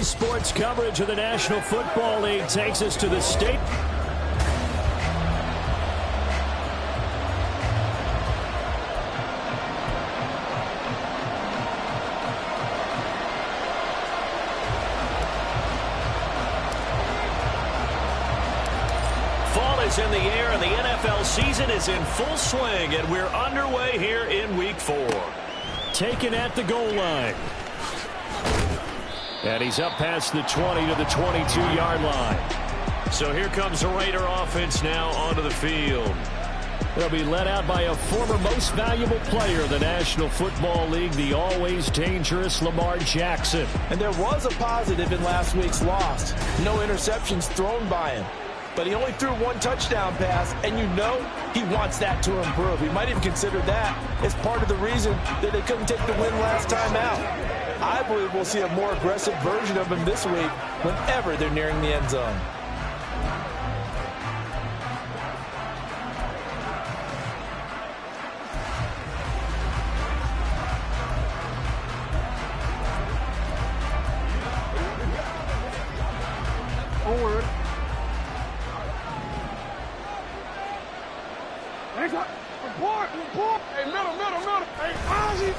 Sports coverage of the National Football League takes us to the state. Fall is in the air and the NFL season is in full swing, and we're underway here in Week 4. Taken at the goal line. And he's up past the 20 to the 22-yard line. So here comes the Raider offense now onto the field. They'll be led out by a former most valuable player in the National Football League, the always dangerous Lamar Jackson. And there was a positive in last week's loss. No interceptions thrown by him. But he only threw one touchdown pass, and you know he wants that to improve. He might even consider that as part of the reason that they couldn't take the win last time out. I believe we'll see a more aggressive version of him this week whenever they're nearing the end zone. Forward. Report. Hey, middle. Hey, Ozzie.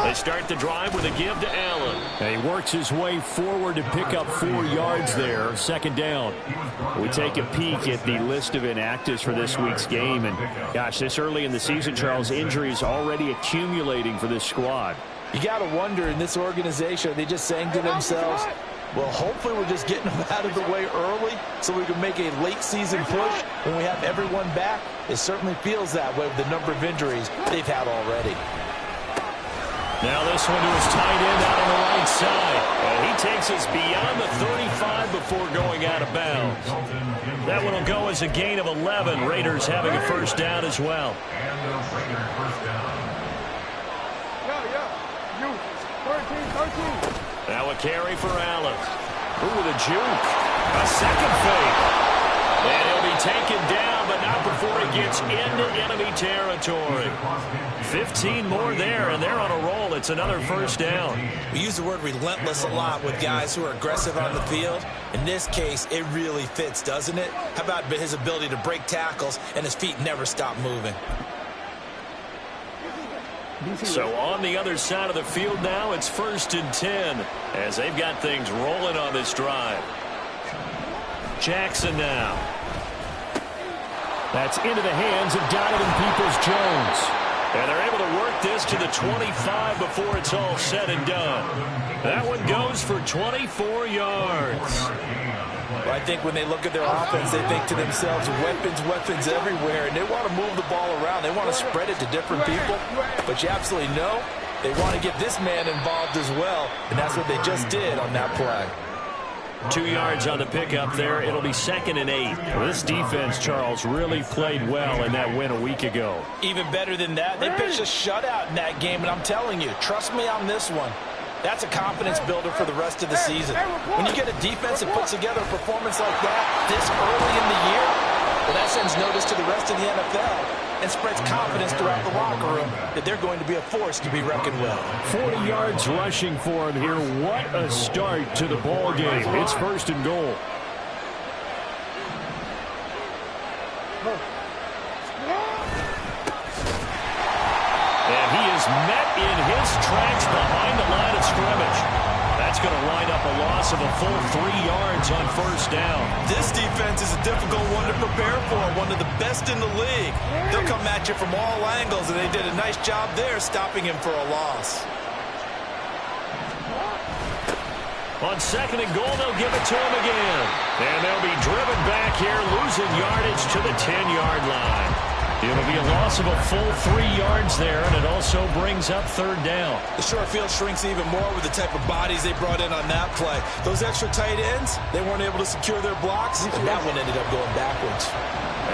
They start the drive with a give to Allen. And he works his way forward to pick up 4 yards there. Second down. We take a peek at the list of inactives for this week's game. And, gosh, this early in the season, Charles, injuries already accumulating for this squad. You got to wonder, in this organization, are they just saying to themselves, well, hopefully we're just getting them out of the way early so we can make a late-season push when we have everyone back? It certainly feels that way with the number of injuries they've had already. Now this one to his tight end out on the right side. And he takes us beyond the 35 before going out of bounds. That one will go as a gain of 11. Raiders having a first down as well. You. 13. Now a carry for Allen. Ooh, the juke. A second fake. And he'll be taken down, but not before he gets into enemy territory. 15 more there, and they're on a roll. It's another first down. We use the word relentless a lot with guys who are aggressive on the field. In this case, it really fits, doesn't it? How about his ability to break tackles and his feet never stop moving? So on the other side of the field now, it's 1st and 10 as they've got things rolling on this drive. Jackson now. That's into the hands of Donovan Peoples-Jones. And they're able to work this to the 25 before it's all said and done. That one goes for 24 yards. Well, I think when they look at their offense, they think to themselves, weapons everywhere, and they want to move the ball around. They want to spread it to different people, but you absolutely know they want to get this man involved as well, and that's what they just did on that play. 2 yards on the pickup there. It'll be 2nd and 8. Well, this defense, Charles, really played well in that win a week ago. Even better than that, they pitched a shutout in that game, and I'm telling you, trust me on this one. That's a confidence builder for the rest of the season. When you get a defense that puts together a performance like that this early in the year, well, that sends notice to the rest of the NFL and spreads confidence throughout the locker room that they're going to be a force to be reckoned with. 40 yards rushing for him here. What a start to the ball game. It's 1st and goal. And he is met in his tracks behind the line of scrimmage. That's going to line up a loss of a full 3 yards on 1st down. This defense is a difficult one to prepare for, one of the best in the league. They'll come at you from all angles, and they did a nice job there stopping him for a loss. On 2nd and goal, they'll give it to him again. And they'll be driven back here, losing yardage to the 10-yard line. It'll be a loss of a full 3 yards there, and it also brings up 3rd down. The short field shrinks even more with the type of bodies they brought in on that play. Those extra tight ends, they weren't able to secure their blocks, and that one ended up going backwards.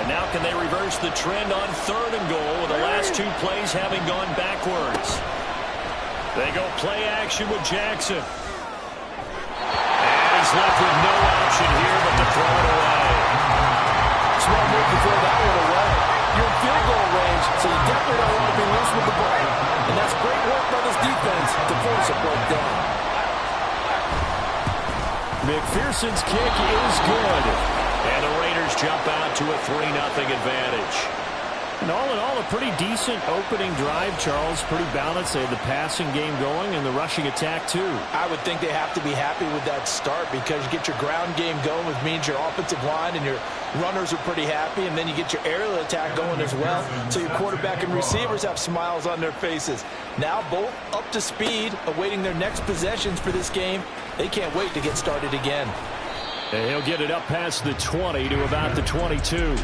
And now can they reverse the trend on 3rd and goal with the last 2 plays having gone backwards? They go play action with Jackson. And he's left with no option here but to throw it away. Smart move to throw that one away. You're in field goal range, so you definitely don't want to be loose with the ball. And that's great work by this defense to force a break down. McPherson's kick is good. And the Raiders jump out to a 3-0 advantage. And all in all, a pretty decent opening drive, Charles. Pretty balanced. They had the passing game going and the rushing attack, too. I would think they have to be happy with that start because you get your ground game going, which means your offensive line and your runners are pretty happy, and then you get your aerial attack going as well. So your quarterback and receivers have smiles on their faces. Now both up to speed, awaiting their next possessions for this game. They can't wait to get started again. And he'll get it up past the 20 to about the 22.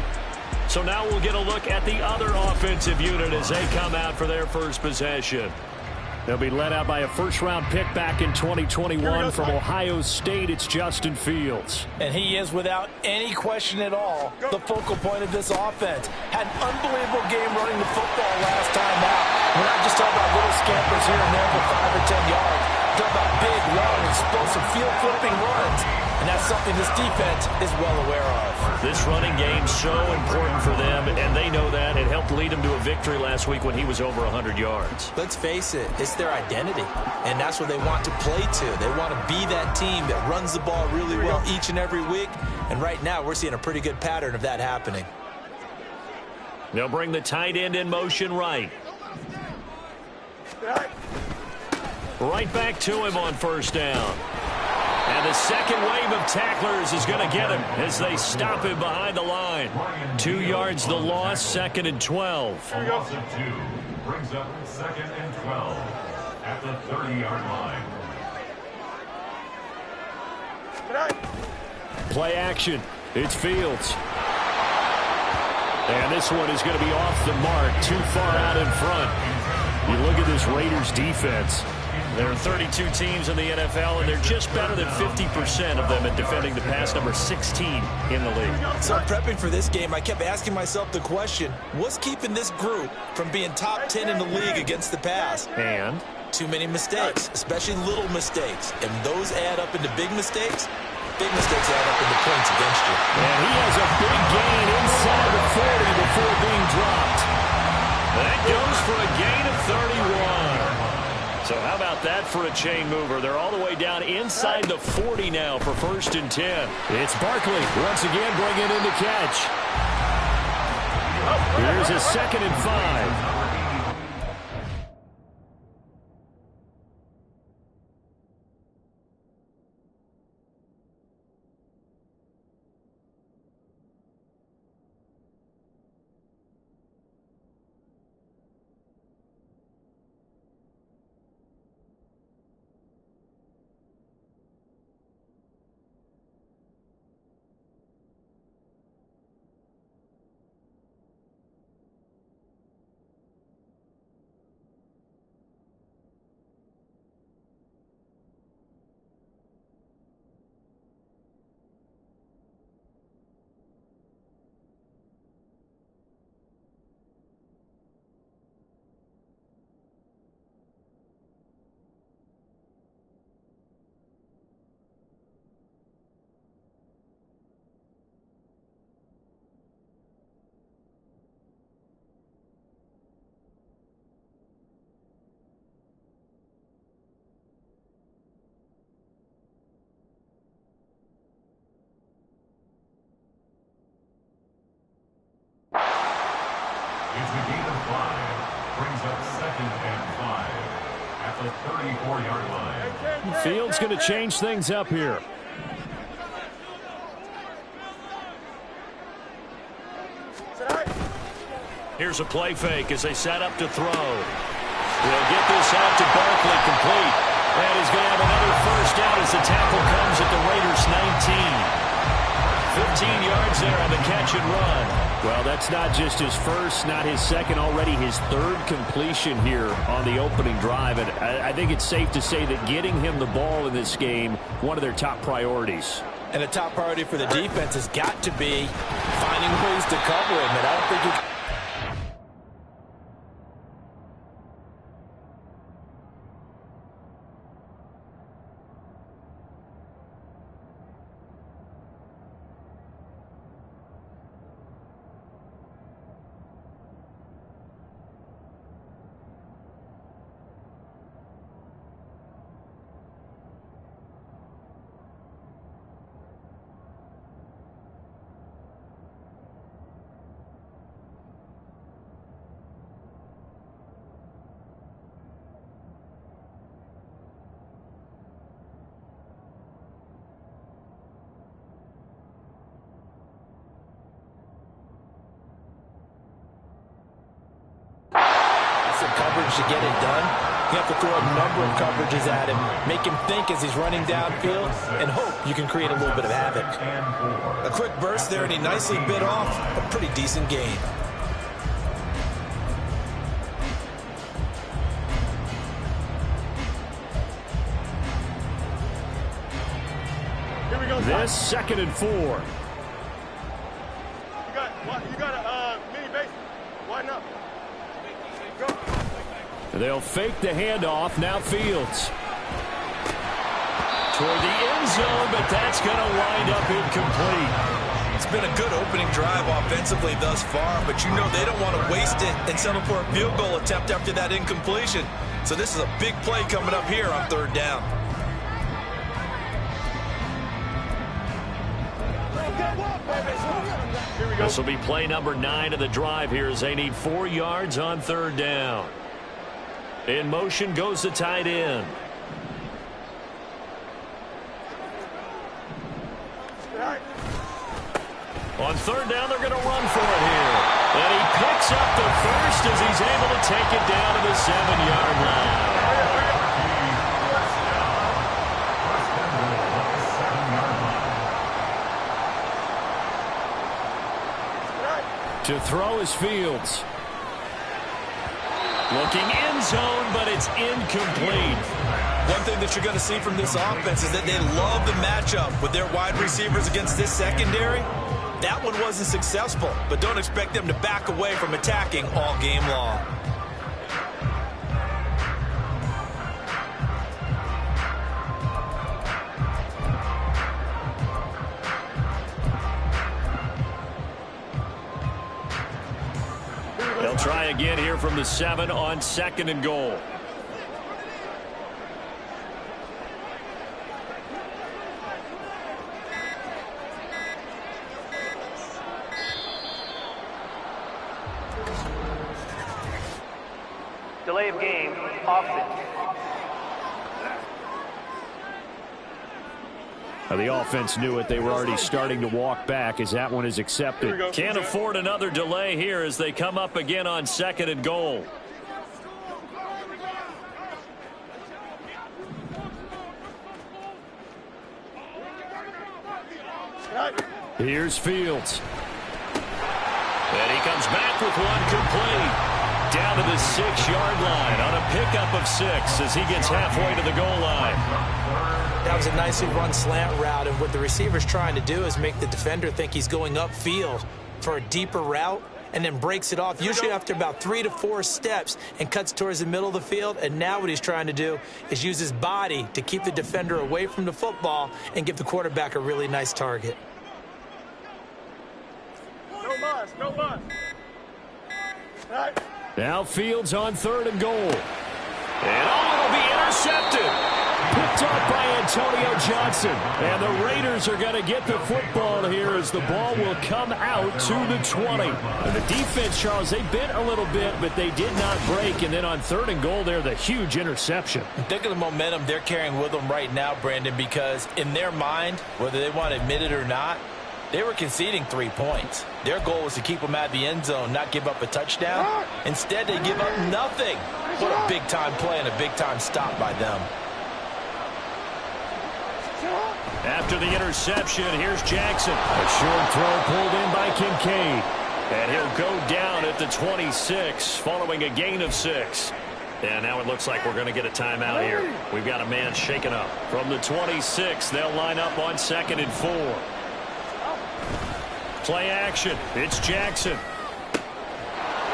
So now we'll get a look at the other offensive unit as they come out for their first possession. They'll be led out by a first-round pick back in 2021 from Ohio State. It's Justin Fields. And he is, without any question at all, the focal point of this offense. Had an unbelievable game running the football last time out. We're not just talking about little scampers here and there for 5 or 10 yards. We're talking about big, long, explosive, field-flipping runs. And that's something this defense is well aware of. This running game so important for them, and they know that. It helped lead them to a victory last week when he was over 100 yards. Let's face it, it's their identity, and that's what they want to play to. They want to be that team that runs the ball really well each and every week, and right now we're seeing a pretty good pattern of that happening. They'll bring the tight end in motion right. Right back to him on first down. And the second wave of tacklers is going to get him as they stop him behind the line. 2 yards the loss, 2nd and 12. A loss of 2 brings up 2nd and 12 at the 30-yard line. Play action. It's Fields. And this one is going to be off the mark, too far out in front. You look at this Raiders defense. There are 32 teams in the NFL, and they're just better than 50% of them at defending the pass, number 16 in the league. So prepping for this game, I kept asking myself the question, what's keeping this group from being top 10 in the league against the pass? And too many mistakes, especially little mistakes. And those add up into big mistakes. Big mistakes add up into points against you. And he has a big gain inside the 40 before being dropped. That goes for a gain of 31. So how about that for a chain mover? They're all the way down inside the 40 now for 1st and 10. It's Barkley once again bringing in the catch. Here's a 2nd and 5. It's a gain of 5. Brings up 2nd and 5 at the 34-yard line. Fields going to change things up here. Here's a play fake as they set up to throw. They'll get this out to Barkley, complete. And he's going to have another first down as the tackle comes at the Raiders' 19. 15 yards there on the catch and run. Well, that's not just his first, not his second, already his 3rd completion here on the opening drive. And I think it's safe to say that getting him the ball in this game, one of their top priorities. And a top priority for the defense has got to be finding ways to cover him. And I don't think you to get it done, you have to throw a number of coverages at him, make him think as he's running downfield, and hope you can create a little bit of havoc. A quick burst there, and he nicely bit off a pretty decent gain. This 2nd and 4. You got a mini base. Widen up. Go. They'll fake the handoff. Now Fields. Toward the end zone, but that's going to wind up incomplete. It's been a good opening drive offensively thus far, but you know they don't want to waste it and settle for a field goal attempt after that incompletion. So this is a big play coming up here on 3rd down. This will be play number 9 of the drive here as they need 4 yards on 3rd down. In motion goes the tight end. On 3rd down, they're going to run for it here. And he picks up the first as he's able to take it down to the 7-yard line. To throw is Fields. Looking end zone, but it's incomplete. One thing that you're going to see from this offense is that they love the matchup with their wide receivers against this secondary. That one wasn't successful, but don't expect them to back away from attacking all game long. They'll try again here from the 7 on 2nd and goal. Delay of game, offense. The offense knew it. They were already starting to walk back as that one is accepted. Can't afford another delay here as they come up again on 2nd and goal. Here's Fields. And he comes back with one complete. Down to the 6-yard line on a pickup of 6 as he gets halfway to the goal line. That was a nicely run slant route, and what the receiver's trying to do is make the defender think he's going upfield for a deeper route and then breaks it off, usually after about 3 to 4 steps, and cuts towards the middle of the field. And now what he's trying to do is use his body to keep the defender away from the football and give the quarterback a really nice target. No bus, no bus. Right. Now Fields on 3rd and goal. And it'll be intercepted. Picked up by Antonio Johnson. And the Raiders are going to get the football here as the ball will come out to the 20. And the defense, Charles, they bent a little bit, but they did not break. And then on 3rd and goal there, the huge interception. Think of the momentum they're carrying with them right now, Brandon, because in their mind, whether they want to admit it or not, they were conceding 3 points. Their goal was to keep them out of the end zone, not give up a touchdown. Instead, they give up nothing. What a big-time play and a big-time stop by them. After the interception, here's Jackson. A short throw pulled in by Kincaid. And he'll go down at the 26 following a gain of 6. And now it looks like we're going to get a timeout here. We've got a man shaken up. From the 26, they'll line up on 2nd and 4. Play action. It's Jackson.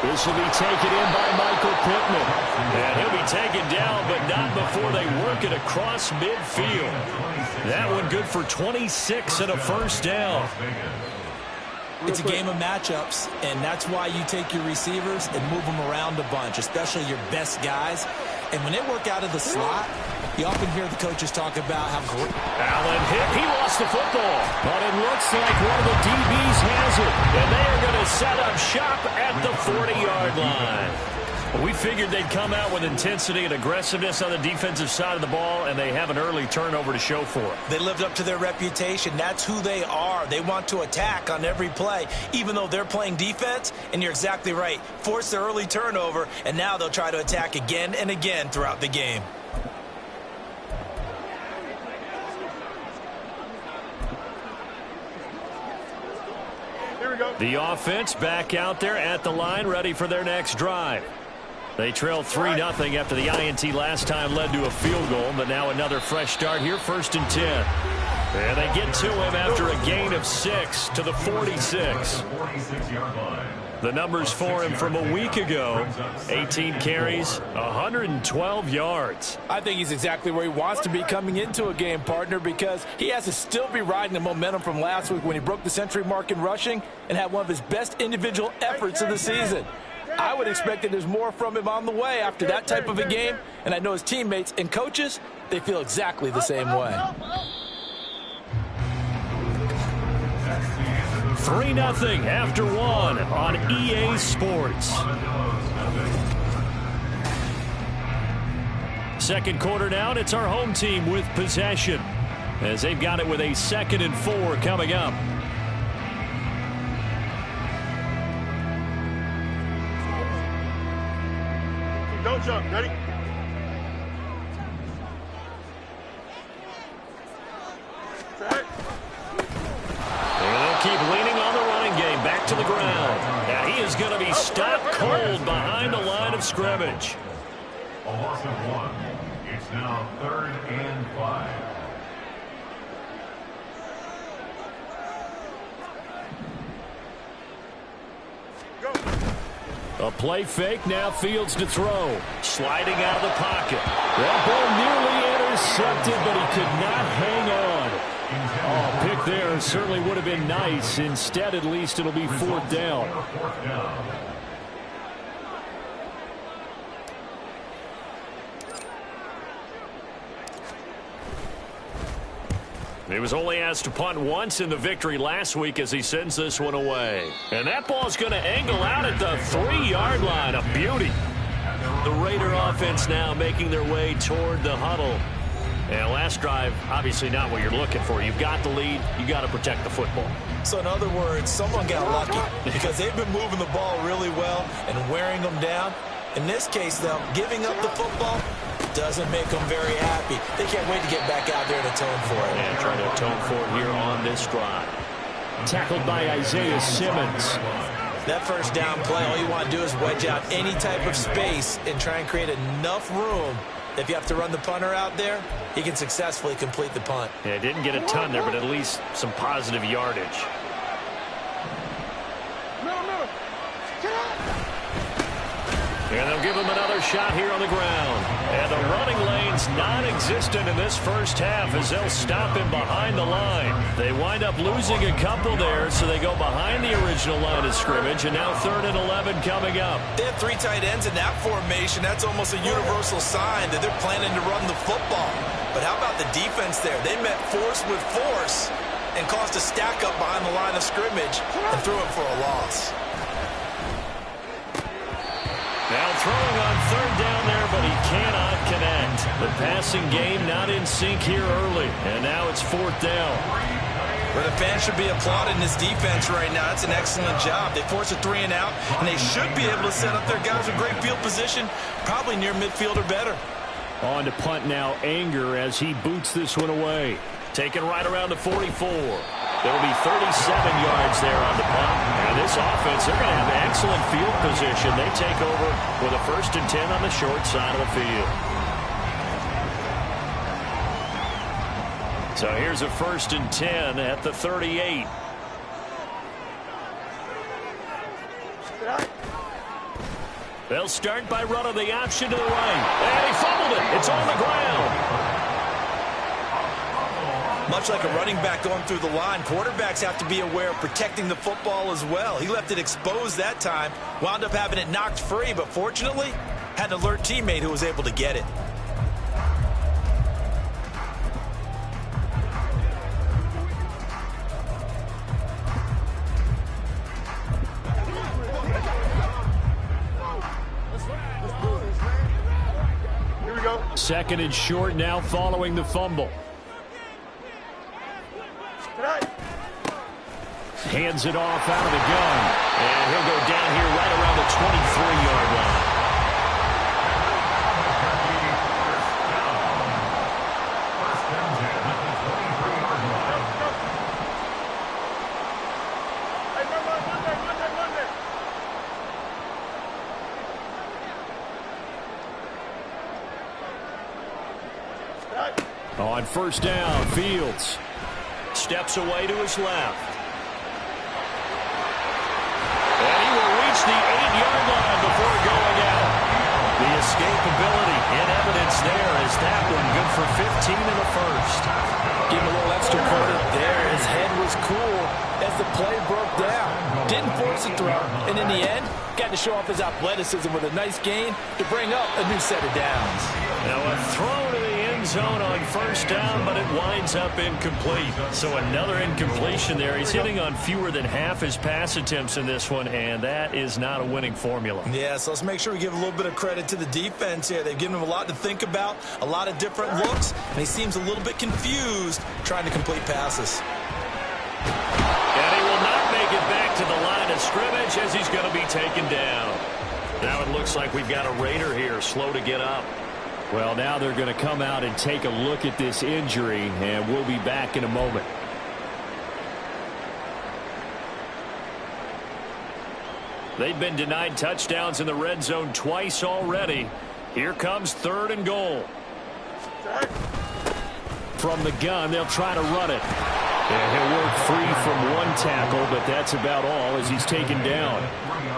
This will be taken in by Michael Pittman. And he'll be taken down, but not before they work it across midfield. That one good for 26 and a first down. It's a game of matchups, and that's why you take your receivers and move them around a bunch, especially your best guys. And when they work out of the slot, you often hear the coaches talk about how great. Allen hit. He lost the football. But it looks like one of the DBs has it. And they are going to set up shop at the 40-yard line. We figured they'd come out with intensity and aggressiveness on the defensive side of the ball, and they have an early turnover to show for it. They lived up to their reputation. That's who they are. They want to attack on every play, even though they're playing defense. And you're exactly right. Force the early turnover, and now they'll try to attack again and again throughout the game. Here we go. The offense back out there at the line, ready for their next drive. They trailed 3-0 after the INT last time led to a field goal, but now another fresh start here, 1st and 10. And they get to him after a gain of 6 to the 46. The numbers for him from a week ago, 18 carries, 112 yards. I think he's exactly where he wants to be coming into a game, partner, because he has to still be riding the momentum from last week when he broke the century mark in rushing and had one of his best individual efforts of the season. I would expect that there's more from him on the way after that type of a game, and I know his teammates and coaches, they feel exactly the same way. 3-0 after 1 on EA Sports. Second quarter now, and it's our home team with possession as they've got it with a 2nd and 4 coming up. Don't jump. Ready? Set. And they'll keep leaning on the running game. Back to the ground. Now he is going to be stopped cold behind the line of scrimmage. A loss of 1. It's now 3rd and 5. A play fake, now Fields to throw. Sliding out of the pocket. That ball nearly intercepted, but he could not hang on. Oh, pick there certainly would have been nice. Instead, at least it'll be 4th down. He was only asked to punt once in the victory last week as he sends this one away. And that ball's going to angle out at the 3-yard line. A beauty. The Raider offense now making their way toward the huddle. And last drive, obviously not what you're looking for. You've got the lead. You got to protect the football. So in other words, someone got lucky because they've been moving the ball really well and wearing them down. In this case, though, giving up the football doesn't make them very happy. They can't wait to get back out there and atone for it. And trying to atone for it here on this drive. Tackled by Isaiah Simmons. That first down play, all you want to do is wedge out any type of space and try and create enough room. If you have to run the punter out there, he can successfully complete the punt. Yeah, didn't get a ton there, but at least some positive yardage. And they'll give him another shot here on the ground. And the running lane's non-existent in this first half as they'll stop him behind the line. They wind up losing a couple there, so they go behind the original line of scrimmage, and now 3rd and 11 coming up. They have 3 tight ends in that formation. That's almost a universal sign that they're planning to run the football. But how about the defense there? They met force with force and caused a stack up behind the line of scrimmage and threw it for a loss. Now throwing on 3rd down there, but he cannot connect. The passing game not in sync here early, and now it's 4th down. But the fans should be applauding this defense right now. It's an excellent job. They force a 3 and out, and they should be able to set up their guys with great field position, probably near midfield or better. On to punt now, Anger as he boots this one away. Taken right around the 44. There'll be 37 yards there on the punt. And this offense, they're going to have excellent field position. They take over with a 1st and 10 on the short side of the field. So here's a 1st and 10 at the 38. They'll start by running the option to the right. And he fumbled it. It's on the ground. Much like a running back going through the line, quarterbacks have to be aware of protecting the football as well. He left it exposed that time, wound up having it knocked free, but fortunately, had an alert teammate who was able to get it. second and short now following the fumble. Hands it off out of the gun. And he'll go down here right around the 23-yard line. On first down, Fields steps away to his left. And he will reach the 8-yard line before going out. The escapability in evidence there as that one good for 15 in the first. Give him a little extra credit there. His head was cool as the play broke down. Didn't force a throw. And in the end, got to show off his athleticism with a nice gain to bring up a new set of downs. Now a throw to the end zone on first down, but it winds up incomplete. So another incompletion there. He's hitting on fewer than half his pass attempts in this one, and that is not a winning formula. Yeah, so let's make sure we give a little bit of credit to the defense here. They've given him a lot to think about, a lot of different looks, and he seems a little bit confused trying to complete passes. And he will not make it back to the line of scrimmage as he's going to be taken down. Now it looks like we've got a Raider here, slow to get up. Well, now they're going to come out and take a look at this injury, and we'll be back in a moment. They've been denied touchdowns in the red zone twice already. Here comes 3rd and goal. From the gun, they'll try to run it. And he'll work free from one tackle, but that's about all as he's taken down.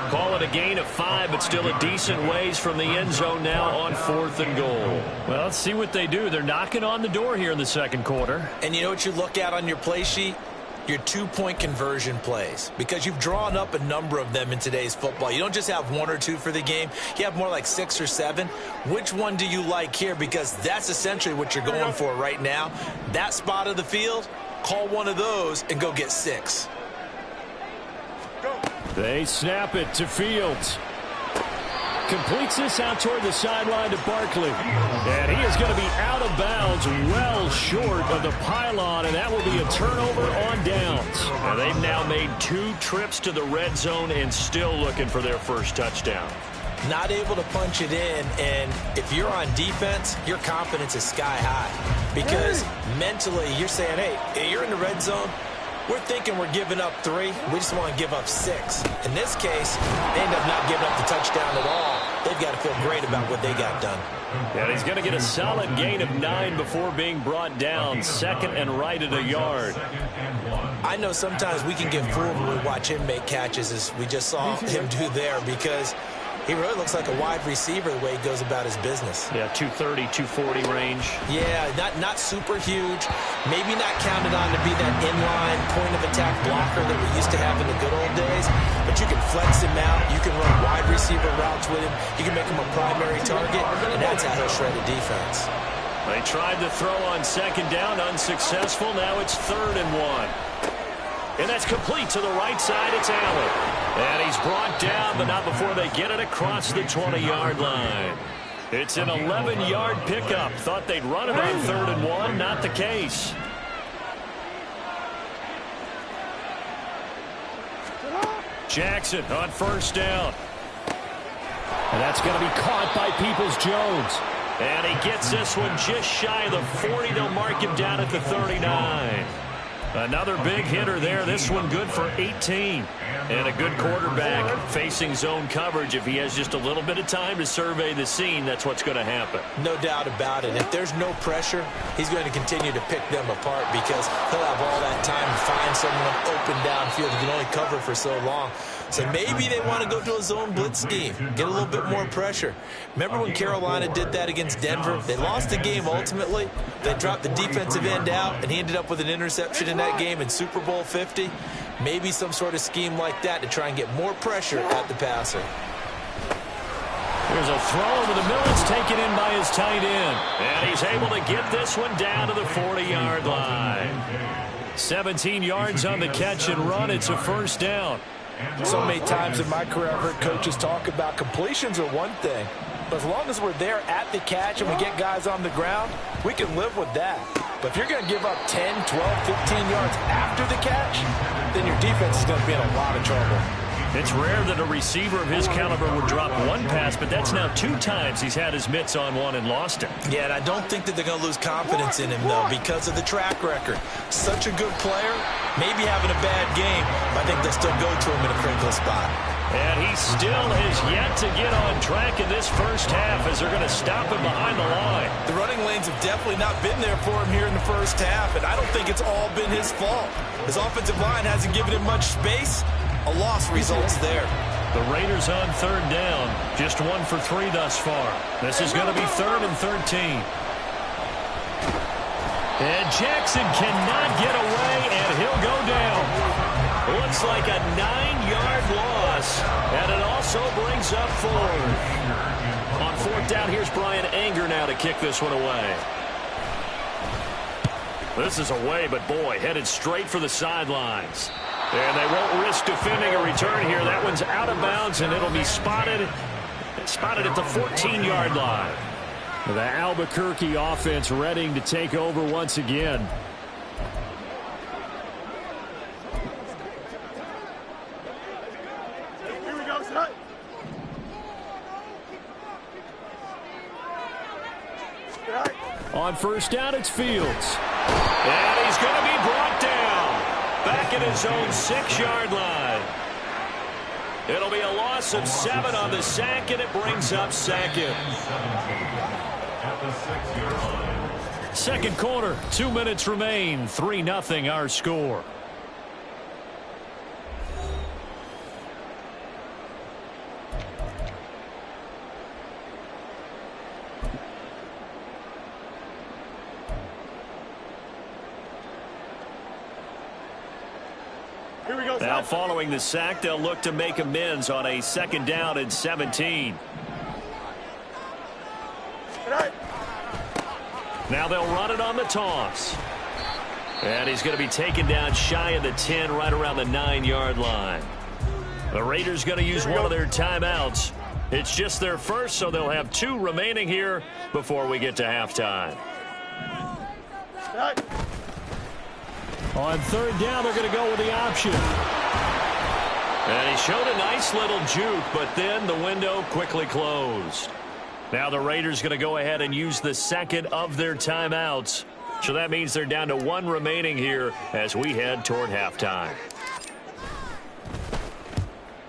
Call it a gain of 5, but still a decent ways from the end zone now on 4th and goal. Well, let's see what they do. They're knocking on the door here in the second quarter. And you know what you look at on your play sheet? Your 2-point conversion plays, because you've drawn up a number of them in today's football. You don't just have 1 or 2 for the game. You have more like 6 or 7. Which one do you like here? Because that's essentially what you're going for right now. That spot of the field, call one of those and go get 6. They snap it to Fields. Completes this out toward the sideline to Barkley. And he is going to be out of bounds, well short of the pylon, and that will be a turnover on downs. Now they've now made 2 trips to the red zone and still looking for their first touchdown. Not able to punch it in, and if you're on defense, your confidence is sky high. Because mentally, you're saying, hey, you're in the red zone. We're thinking we're giving up 3. We just want to give up 6. In this case, they end up not giving up the touchdown at all. They've got to feel great about what they got done. And he's going to get a solid gain of 9 before being brought down. 2nd and right at a yard. I know sometimes we can get fooled when we watch him make catches, as we just saw him do there, because he really looks like a wide receiver the way he goes about his business. Yeah, 230, 240 range. Yeah, not super huge. Maybe not counted on to be that inline point-of-attack blocker that we used to have in the good old days. But you can flex him out. You can run wide receiver routes with him. You can make him a primary target, and that's how he'll shred a defense. They tried to throw on 2nd down, unsuccessful. Now it's 3rd and 1. And that's complete to the right side. It's Allen. And he's brought down, but not before they get it across the 20-yard line. It's an 11-yard pickup. Thought they'd run it on 3rd and 1. Not the case. Jackson on first down. And that's going to be caught by Peoples-Jones. And he gets this one just shy of the 40. They'll mark him down at the 39. Another big hitter there. This one good for 18. And a good quarterback facing zone coverage. If he has just a little bit of time to survey the scene, that's what's going to happen. No doubt about it. If there's no pressure, he's going to continue to pick them apart because he'll have all that time to find someone open downfield. He can only cover for so long. So maybe they want to go to a zone blitz scheme, get a little bit more pressure. Remember when Carolina did that against Denver? They lost the game ultimately. They dropped the defensive end out, and he ended up with an interception in that game in Super Bowl 50. Maybe some sort of scheme like that to try and get more pressure at the passer. There's a throw over the middle. It's taken in by his tight end. And he's able to get this one down to the 40-yard line. 17 yards on the catch and run. It's a first down. So many times in my career I've heard coaches talk about completions are one thing, As long as we're there at the catch and we get guys on the ground, we can live with that. But if you're going to give up 10, 12, 15 yards after the catch, then your defense is going to be in a lot of trouble. It's rare that a receiver of his caliber would drop one pass, but that's now 2 times he's had his mitts on one and lost it. Yeah, and I don't think that they're going to lose confidence in him, though, because of the track record. Such a good player, maybe having a bad game, but I think they'll still go to him in a critical spot. And he still has yet to get on track in this first half as they're going to stop him behind the line. The running lanes have definitely not been there for him here in the first half, and I don't think it's all been his fault. His offensive line hasn't given him much space. A loss results there. The Raiders on 3rd down. Just 1 for 3 thus far. This is going to be 3rd and 13. And Jackson cannot get away, and he'll go down. Looks like a 9-yard loss, and it also brings up 4. On 4th down, here's Brian Anger now to kick this one away. This is away, but boy, headed straight for the sidelines. And they won't risk defending a return here. That one's out of bounds, and it'll be spotted at the 14-yard line. The Albuquerque offense ready to take over once again. Here we go, son. On 1st down, it's Fields. And he's going to be brought down back at his own 6-yard line. It'll be a loss of 7 on the sack, and it brings up 2nd. At the 6-yard line. Second quarter, 2 minutes remain. 3-0 our score. Here we go, son. Now following the sack, they'll look to make amends on a 2nd down and 17. Now they'll run it on the toss. And he's going to be taken down shy of the 10, right around the 9-yard line. The Raiders going to use one of their timeouts. It's just their first, so they'll have 2 remaining here before we get to halftime. On 3rd down, they're going to go with the option. And he showed a nice little juke, but then the window quickly closed. Now the Raiders going to go ahead and use the 2nd of their timeouts. So that means they're down to 1 remaining here as we head toward halftime.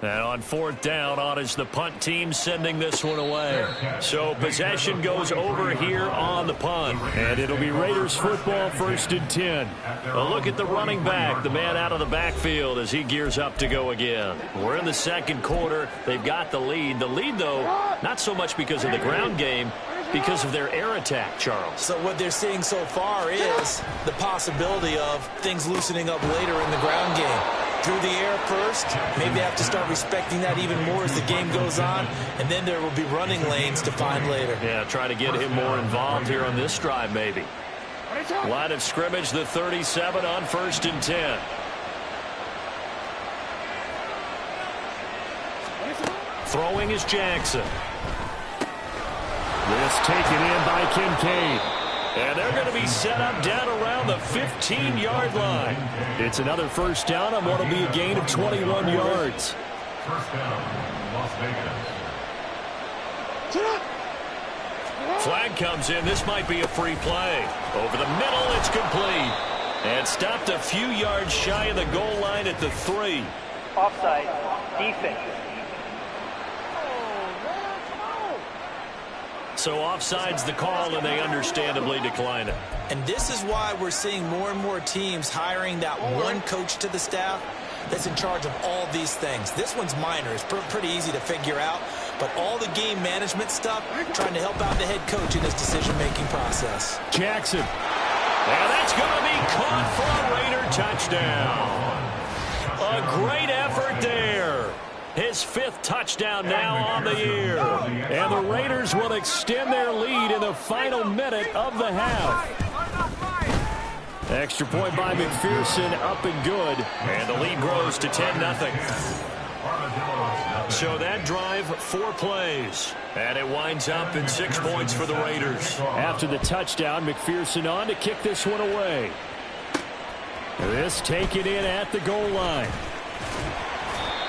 And on 4th down, on is the punt team sending this one away. So possession goes over here on the punt. And it'll be Raiders football, 1st and 10. A look at the running back, the man out of the backfield as he gears up to go again. We're in the 2nd quarter. They've got the lead. The lead, though, not so much because of the ground game, because of their air attack, Charles. So what they're seeing so far is the possibility of things loosening up later in the ground game. Through the air first, maybe they have to start respecting that even more as the game goes on, and then there will be running lanes to find later. Yeah, try to get him more involved here on this drive, maybe. Line of scrimmage, the 37 on 1st and 10. Throwing is Jackson. This taken in by Kincaid. And they're going to be set up down around the 15-yard line. It's another 1st down on what will be a gain of 21 yards. 1st down, Las Vegas. Flag comes in. This might be a free play. Over the middle, it's complete. And stopped a few yards shy of the goal line at the 3. Offside. Defense. So offside's the call, and they understandably decline it. And this is why we're seeing more and more teams hiring that one coach to the staff that's in charge of all these things. This one's minor. It's pretty easy to figure out. But all the game management stuff, trying to help out the head coach in his decision-making process. Jackson. And that's going to be caught for a Raider touchdown. A great effort there. His 5th touchdown now on the year. And the Raiders will extend their lead in the final minute of the half. Extra point by McPherson, up and good. And the lead grows to 10-0. Armadillos So that drive, 4 plays. And it winds up in 6 points for the Raiders. After the touchdown, McPherson on to kick this one away. This taken in at the goal line.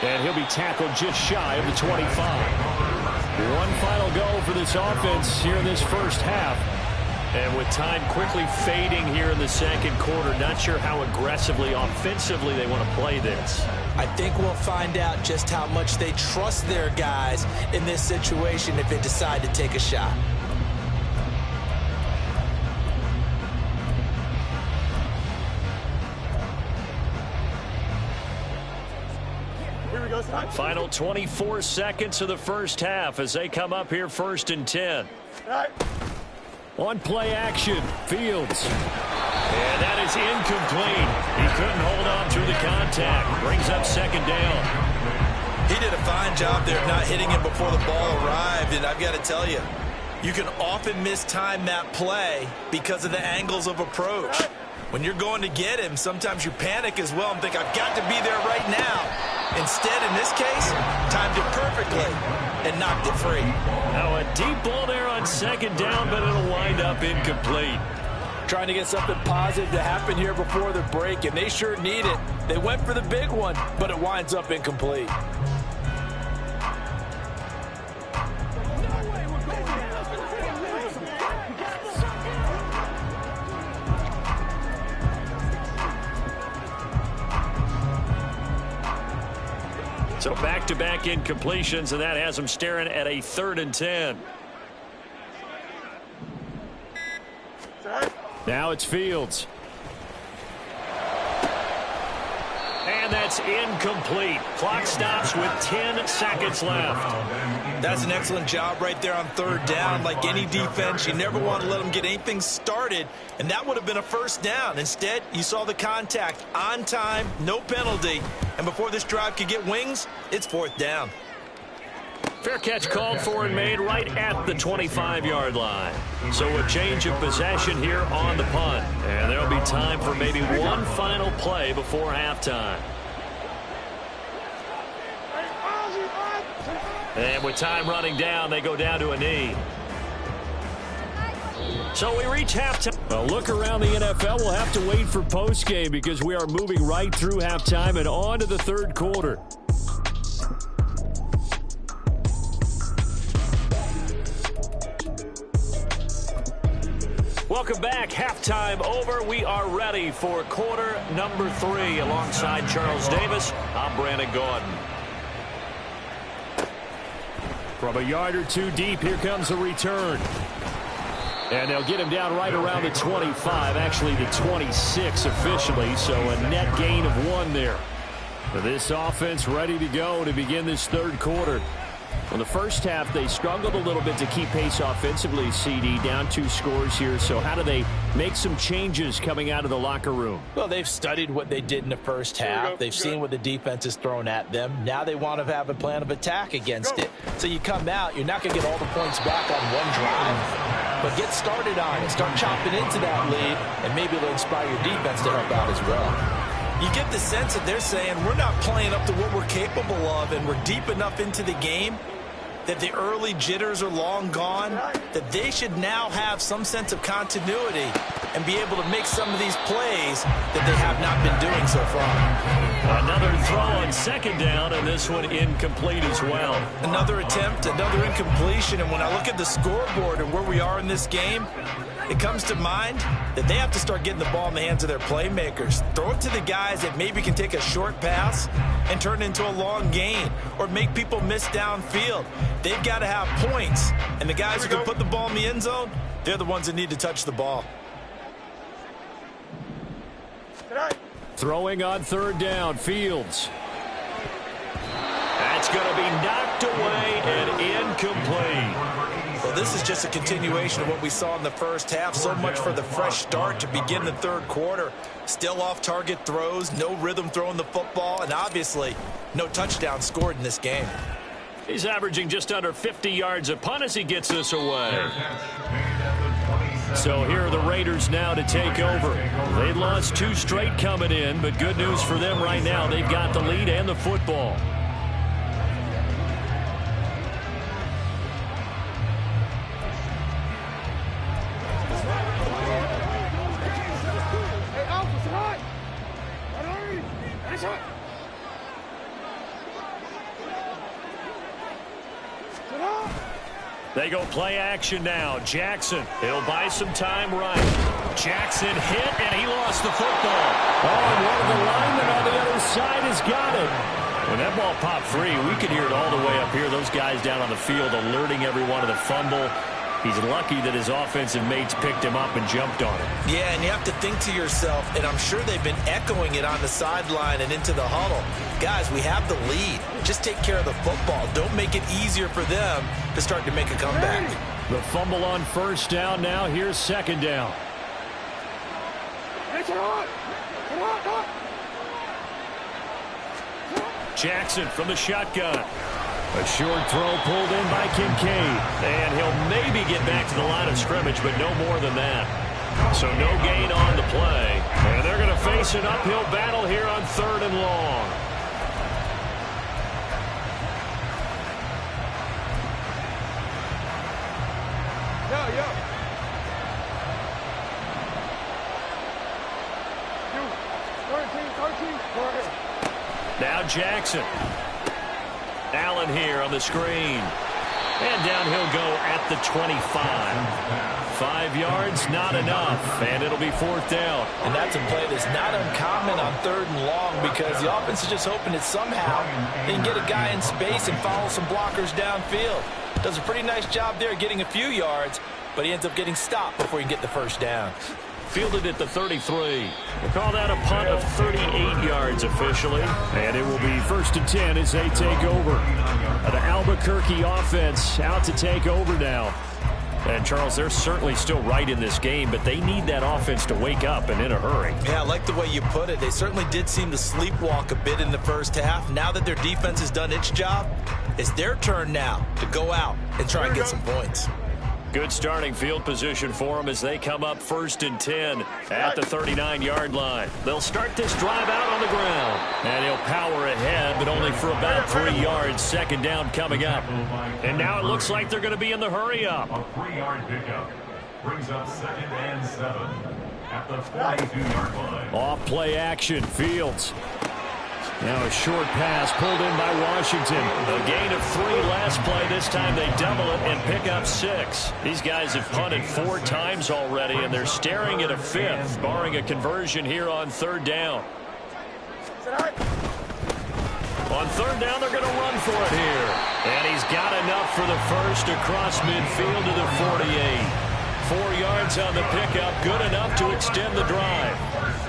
And he'll be tackled just shy of the 25. One final go for this offense here in this first half. And with time quickly fading here in the second quarter, not sure how aggressively, offensively they want to play this. I think we'll find out just how much they trust their guys in this situation if they decide to take a shot. Final 24 seconds of the first half as they come up here 1st and 10. On play action, Fields. And that is incomplete. He couldn't hold on through the contact. Brings up 2nd down. He did a fine job there of not hitting him before the ball arrived, and I've got to tell you, you can often mistime that play because of the angles of approach. When you're going to get him, sometimes you panic as well and think, I've got to be there right now. Instead, in this case, timed it perfectly and knocked it free. Now a deep ball there on 2nd down, but it'll wind up incomplete. Trying to get something positive to happen here before the break, and they sure need it. They went for the big one, but it winds up incomplete. So back-to-back incompletions, and that has them staring at a 3rd and 10. Now it's Fields. And that's incomplete. Clock stops with 10 seconds left. That's an excellent job right there on 3rd down. Like any defense, you never want to let them get anything started, and that would have been a 1st down. Instead, you saw the contact on time, no penalty, and before this drive could get wings, it's 4th down. Fair catch called for and made right at the 25-yard line. So a change of possession here on the punt. And there'll be time for maybe one final play before halftime. And with time running down, they go down to a knee. So we reach halftime. Well, look around the NFL. We'll have to wait for postgame because we are moving right through halftime and on to the 3rd quarter. Welcome back. Halftime over. We are ready for quarter number 3. Alongside Charles Davis, I'm Brandon Gaudin. From a yard or two deep, here comes the return. And they'll get him down right around the 25, actually the 26 officially, so a net gain of 1 there. This offense ready to go to begin this 3rd quarter. In the first half, they struggled a little bit to keep pace offensively, CD, down 2 scores here. So how do they make some changes coming out of the locker room? Well, they've studied what they did in the first half. They've seen what the defense has thrown at them. Now they want to have a plan of attack against it. So you come out, you're not going to get all the points back on one drive. But get started on it. Start chopping into that lead, and maybe it'll inspire your defense to help out as well. You get the sense that they're saying we're not playing up to what we're capable of, and we're deep enough into the game that the early jitters are long gone, that they should now have some sense of continuity and be able to make some of these plays that they have not been doing so far. Another throw on 2nd down, and this one incomplete as well. Another attempt, another incompletion, and when I look at the scoreboard and where we are in this game, it comes to mind that they have to start getting the ball in the hands of their playmakers. Throw it to the guys that maybe can take a short pass and turn it into a long gain or make people miss downfield. They've got to have points, and the guys who can put the ball in the end zone, they're the ones that need to touch the ball. Throwing on 3rd down, Fields. That's going to be knocked away and incomplete. Well, this is just a continuation of what we saw in the first half. So much for the fresh start to begin the 3rd quarter. Still off-target throws, no rhythm throwing the football, and obviously no touchdown scored in this game. He's averaging just under 50 yards a punt as he gets this away. So here are the Raiders now to take over. They've lost 2 straight coming in, but good news for them right now. They've got the lead and the football. They go play action now. Jackson, he'll buy some time right. Jackson hit, and he lost the football. Oh, and one of the linemen on the other side has got it. When that ball popped free, we could hear it all the way up here. Those guys down on the field alerting everyone of the fumble. He's lucky that his offensive mates picked him up and jumped on him. Yeah, and you have to think to yourself, and I'm sure they've been echoing it on the sideline and into the huddle. Guys, we have the lead. Just take care of the football. Don't make it easier for them to start to make a comeback. The fumble on first down now. Here's second down. Jackson from the shotgun. A short throw pulled in by Kincaid. And he'll maybe get back to the line of scrimmage, but no more than that. So no gain on the play. And they're going to face an uphill battle here on 3rd and long. Now Jackson. Allen here on the screen. And down he'll go at the 25. 5 yards, not enough. And it'll be 4th down. And that's a play that's not uncommon on 3rd and long because the offense is just hoping that somehow they can get a guy in space and follow some blockers downfield. Does a pretty nice job there getting a few yards, but he ends up getting stopped before he can get the first down. Fielded at the 33. We'll call that a punt of 38 yards officially. And it will be 1st and 10 as they take over. The Albuquerque offense out to take over now. And, Charles, they're certainly still right in this game, but they need that offense to wake up and in a hurry. Yeah, I like the way you put it. They certainly did seem to sleepwalk a bit in the first half. Now that their defense has done its job, it's their turn now to go out and try and get some points. Good starting field position for them as they come up 1st and 10 at the 39-yard line. They'll start this drive out on the ground. And he'll power ahead, but only for about 3 yards. 2nd down coming up. And now it looks like they're going to be in the hurry up. A 3-yard pickup brings up 2nd and 7 at the 42-yard line. Off play action, Fields. Now a short pass pulled in by Washington. A gain of 3 last play. This time they double it and pick up 6. These guys have punted 4 times already, and they're staring at a 5th, barring a conversion here on 3rd down. On 3rd down, they're going to run for it here. And he's got enough for the first across midfield to the 48. 4 yards on the pickup, good enough to extend the drive.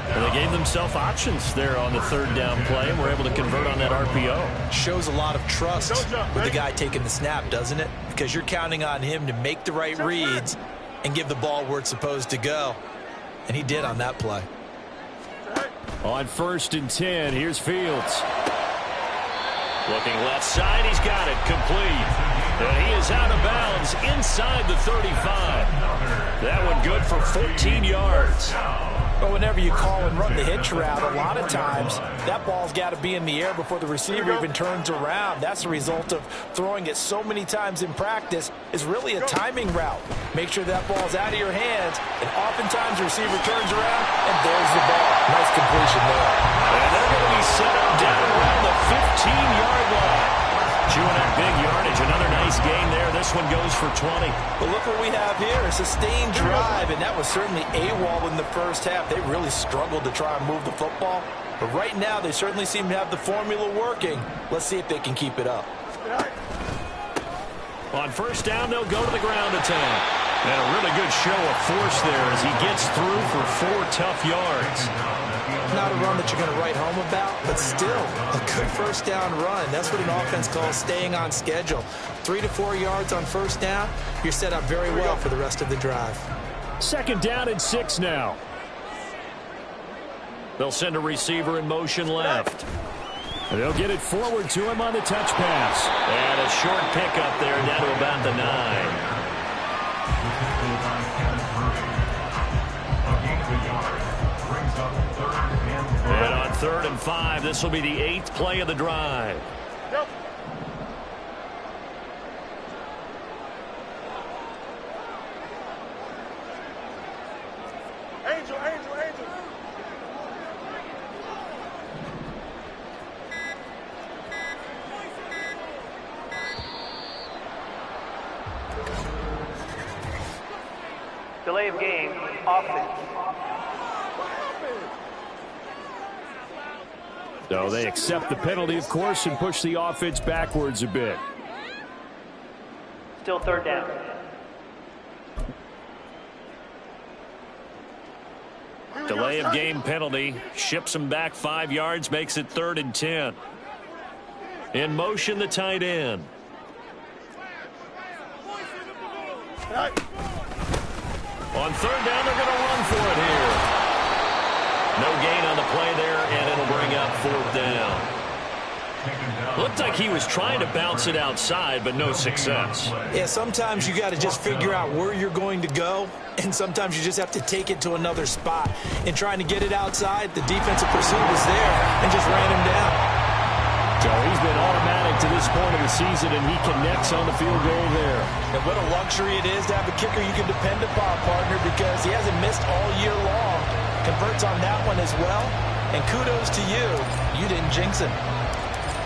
And they gave themselves options there on the 3rd down play and were able to convert on that RPO. Shows a lot of trust with the guy taking the snap, doesn't it? Because you're counting on him to make the right reads and give the ball where it's supposed to go. And he did on that play. On 1st and 10, here's Fields. Looking left side, he's got it complete. And he is out of bounds inside the 35. That one good for 14 yards. But whenever you call and run the hitch route, a lot of times that ball's got to be in the air before the receiver even turns around. That's the result of throwing it so many times in practice. Is really a timing route. Make sure that ball's out of your hands, and oftentimes the receiver turns around, and there's the ball. Nice completion there. And they're going to be set up down around the 15-yard line. Chewing up big yardage. Another nice gain there. This one goes for 20. But look what we have here. A sustained drive, and that was certainly AWOL in the first half. They really struggled to try and move the football. But right now, they certainly seem to have the formula working. Let's see if they can keep it up. On 1st down, they'll go to the ground attack. And a really good show of force there as he gets through for 4 tough yards. Not a run that you're going to write home about, but still a good 1st down run. That's what an offense calls staying on schedule. 3 to 4 yards on 1st down, you're set up very well for the rest of the drive. 2nd down and 6 now. They'll send a receiver in motion left. And they'll get it forward to him on the touch pass. And a short pickup there down to about the 9. And on 3rd and 5, this will be the 8th play of the drive. Yep. Angel. Delay of game, offense. So they accept the penalty, of course, and push the offense backwards a bit. Still third down. Delay of game penalty. Ships him back 5 yards, makes it 3rd and 10. In motion, the tight end. On 3rd down, they're going to run for it here. No gain on the play there, and it'll bring up 4th down. Looked like he was trying to bounce it outside, but no success. Yeah, sometimes you got to just figure out where you're going to go, and sometimes you just have to take it to another spot. In trying to get it outside, the defensive pursuit was there and just ran him down. So he's been automatic to this point of the season, and he connects on the field goal there. And what a luxury it is to have a kicker you can depend upon, partner, because he hasn't missed all year long. Converts on that one as well, and kudos to you. You didn't jinx him.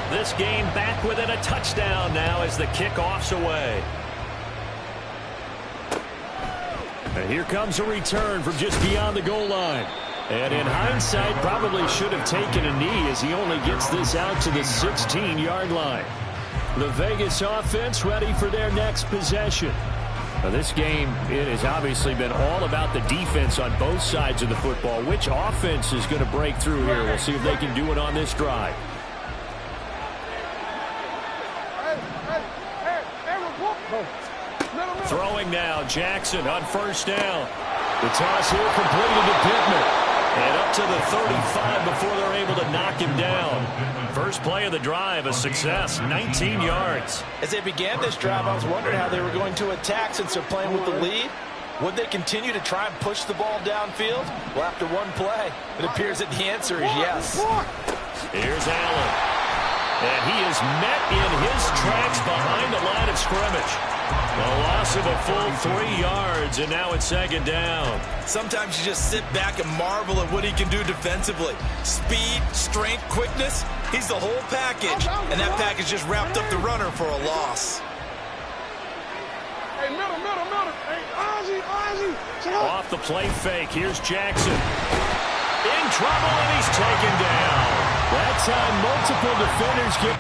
This game back within a touchdown now as the kickoff's away. And here comes a return from just beyond the goal line. And in hindsight, probably should have taken a knee as he only gets this out to the 16-yard line. The Vegas offense ready for their next possession. Now this game, it has obviously been all about the defense on both sides of the football. Which offense is going to break through here? We'll see if they can do it on this drive. Throwing now, Jackson on 1st down. The toss here completed to Pittman. And up to the 35 before they're able to knock him down. First play of the drive, a success, 19 yards. As they began this drive, I was wondering how they were going to attack since they're playing with the lead. Would they continue to try and push the ball downfield? Well, after one play, it appears that the answer is yes. Here's Allen. And he is met in his tracks behind the line of scrimmage. A loss of a full 3 yards, and now it's 2nd down. Sometimes you just sit back and marvel at what he can do defensively. Speed, strength, quickness, he's the whole package. And that package just wrapped up the runner for a loss. Hey, middle. Hey, Ozzie. Off the play fake, here's Jackson. In trouble, and he's taken down. That time, multiple defenders get...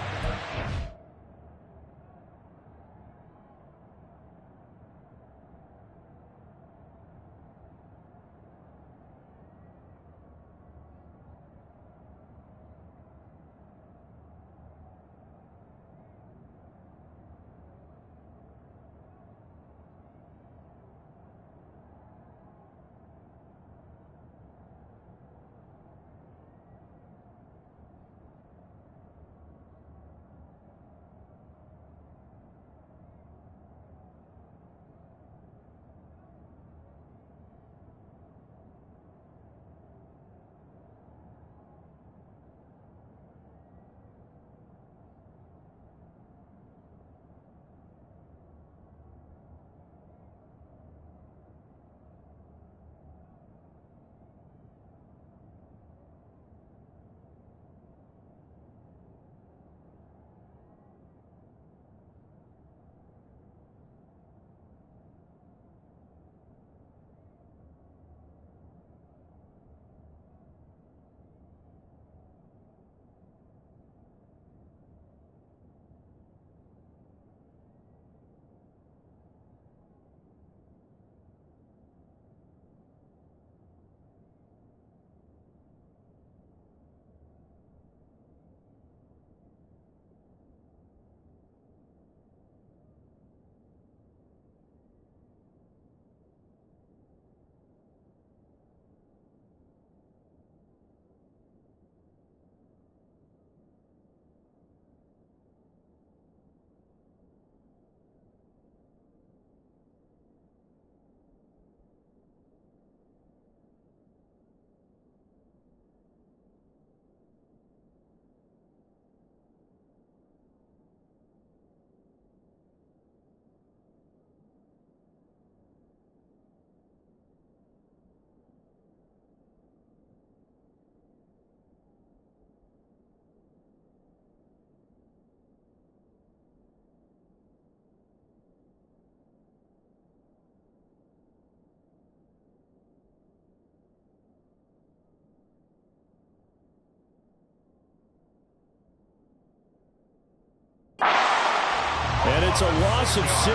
it's a loss of 6.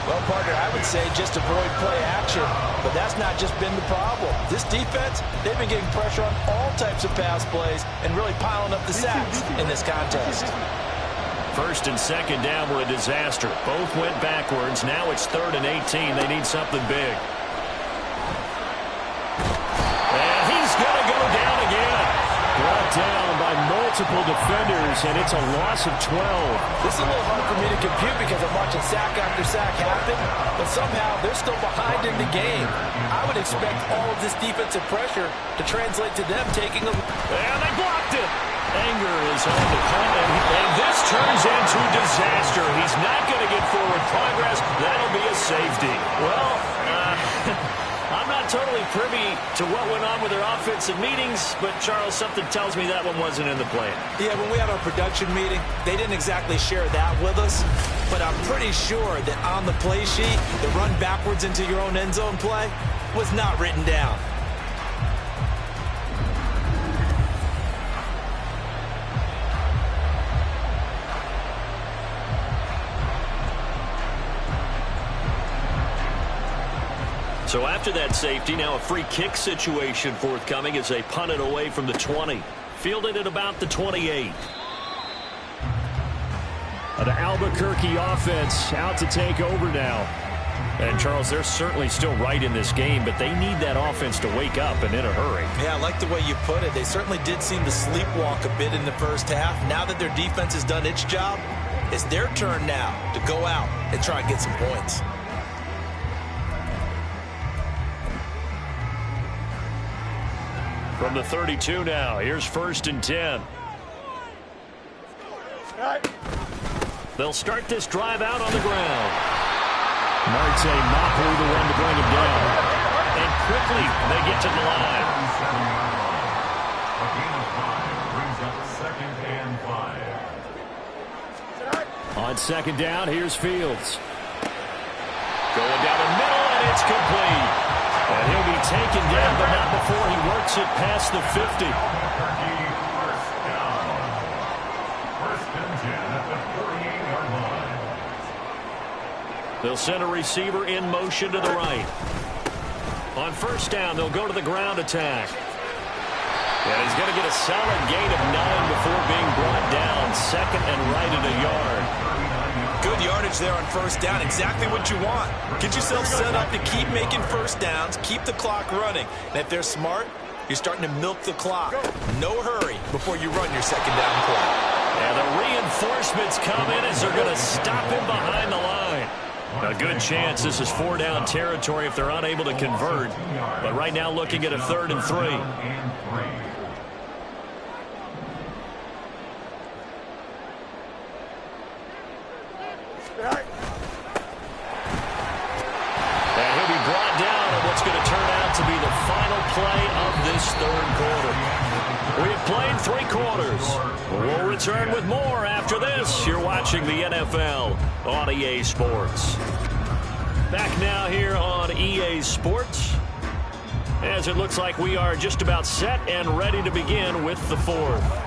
Well, partner, I would say just avoid play action, but that's not just been the problem. This defense, they've been getting pressure on all types of pass plays and really piling up the sacks in this contest. First and second down were a disaster. Both went backwards. Now it's 3rd and 18. They need something big. And he's going to go down again. Brought down by multiple defenders, and it's a loss of 12. This is a little hard for me to compute because I'm watching sack after sack happen, but somehow they're still behind in the game. I would expect all of this defensive pressure to translate to them taking a... And they blocked it. Anger is on the punt, and this turns into disaster. He's not going to get forward progress. That'll be a safety. Well, I'm not totally privy to what went on with their offensive meetings, but, Charles, something tells me that one wasn't in the plan. Yeah, when we had our production meeting, they didn't exactly share that with us, but I'm pretty sure that on the play sheet, the run backwards into your own end zone play was not written down. So after that safety, now a free kick situation forthcoming as they punt it away from the 20. Fielded at about the 28. An Albuquerque offense out to take over now. And, Charles, they're certainly still right in this game, but they need that offense to wake up and in a hurry. Yeah, I like the way you put it. They certainly did seem to sleepwalk a bit in the first half. Now that their defense has done its job, it's their turn now to go out and try and get some points. From the 32 now, here's 1st and 10. They'll start this drive out on the ground. Marte Mopley, the one to bring him down. And quickly, they get to the line. A gain of 5 brings up 2nd and 5. On 2nd down, here's Fields. Going down the middle, and it's complete. And he'll be taken down, but not before he works it past the 50. Albuquerque, 1st down. 1st and 10 at the 48-yard line. They'll send a receiver in motion to the right. On 1st down, they'll go to the ground attack. And he's going to get a solid gain of 9 before being brought down. 2nd and right at a yard. Good yardage there on 1st down. Exactly what you want. Get yourself set up to keep making 1st downs, keep the clock running. And if they're smart, you're starting to milk the clock. No hurry before you run your 2nd down play. And the reinforcements come in as they're going to stop him behind the line. A good chance this is 4-down territory if they're unable to convert. But right now looking at a 3rd and 3. And he'll be brought down on what's going to turn out to be the final play of this 3rd quarter. We have played 3 quarters. We'll return with more after this. You're watching the NFL on EA Sports. Back now here on EA Sports, as it looks like we are just about set and ready to begin with the 4th.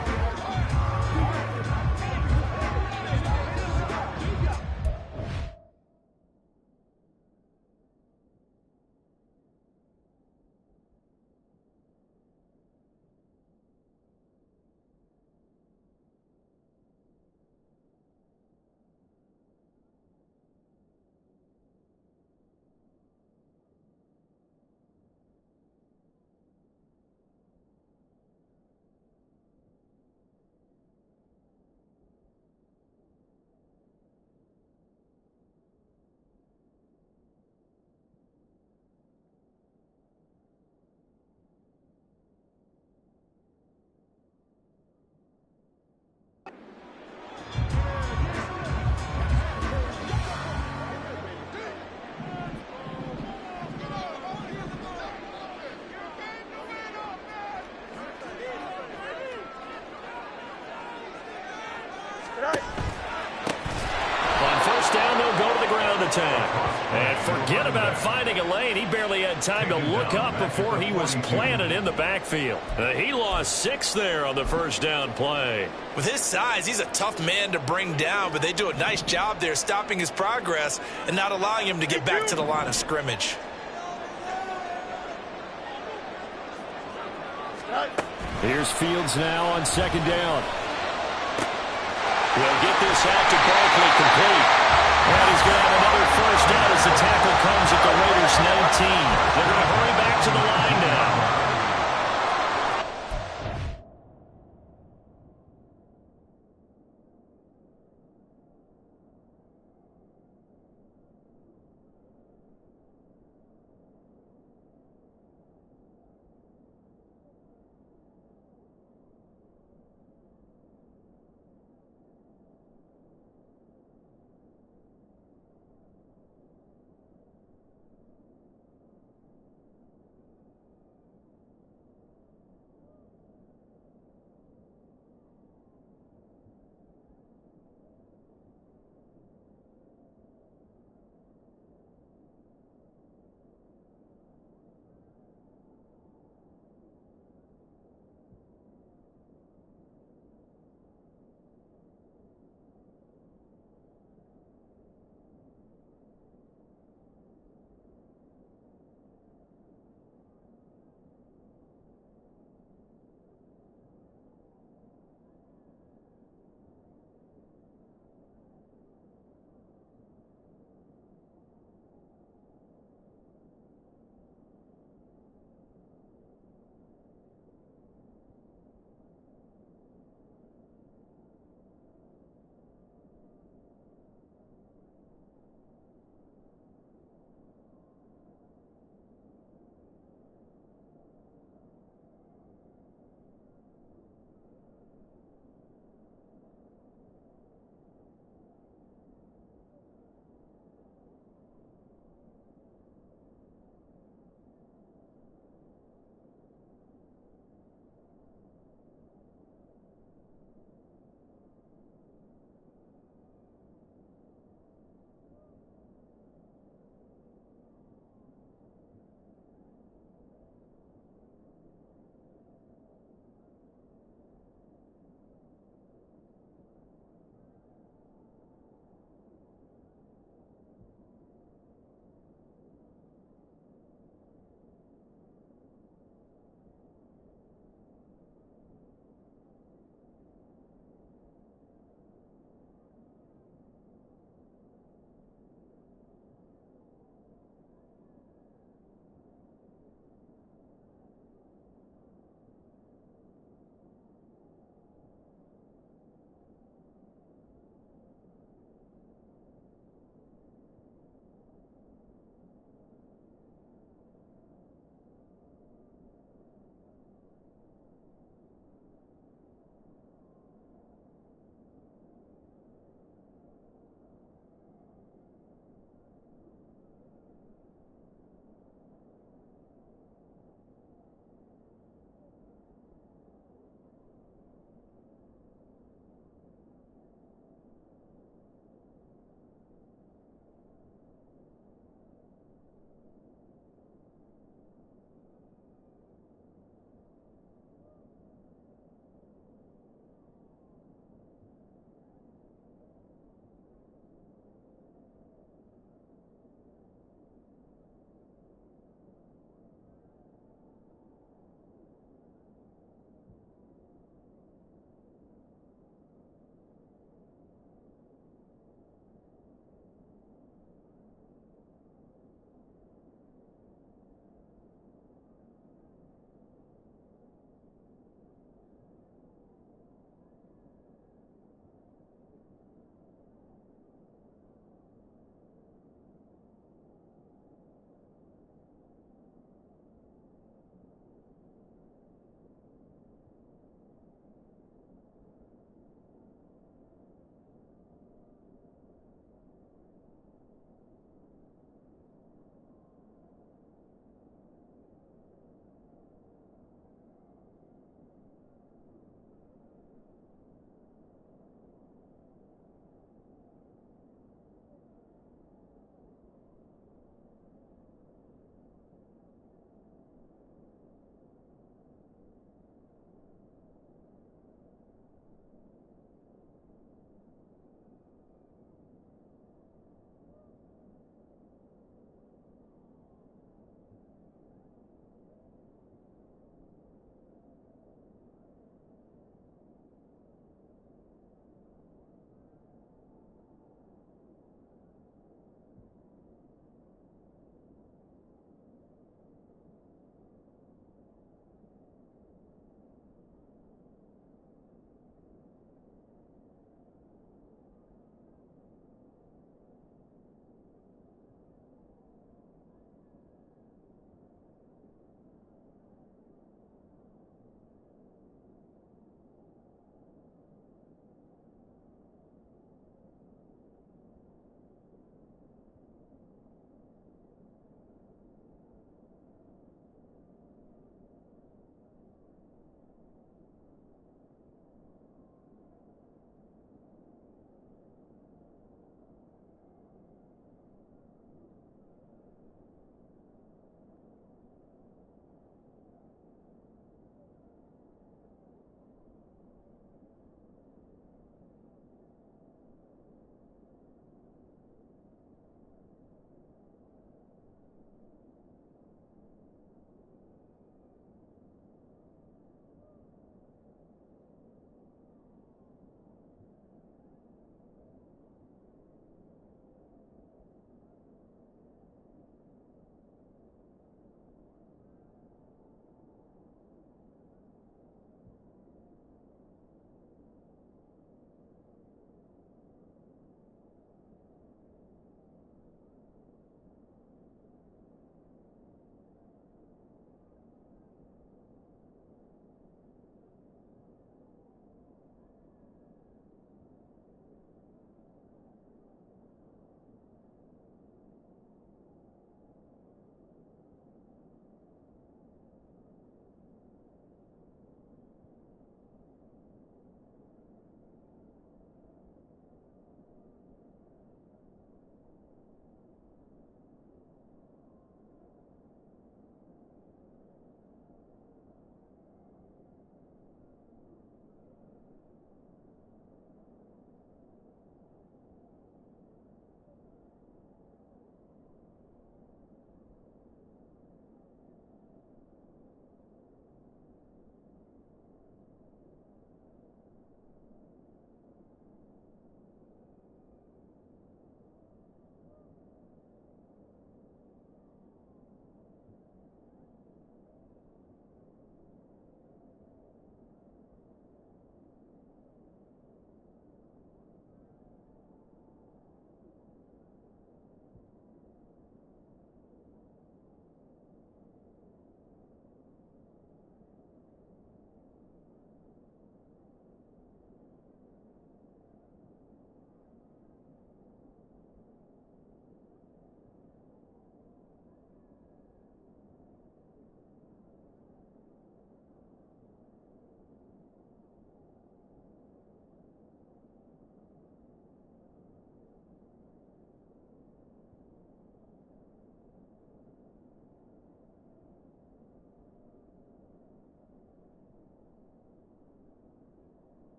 On 1st down, they'll go to the ground attack. And forget about finding a lane. He barely had time to look up before he was planted in the backfield. He lost 6 there on the first down play. With his size, he's a tough man to bring down, but they do a nice job there stopping his progress and not allowing him to get back to the line of scrimmage. Here's Fields now on second down. We'll get this out to Barkley complete. And he's going to have another first down as the tackle comes at the Raiders 19. They're going to hurry back to the line now.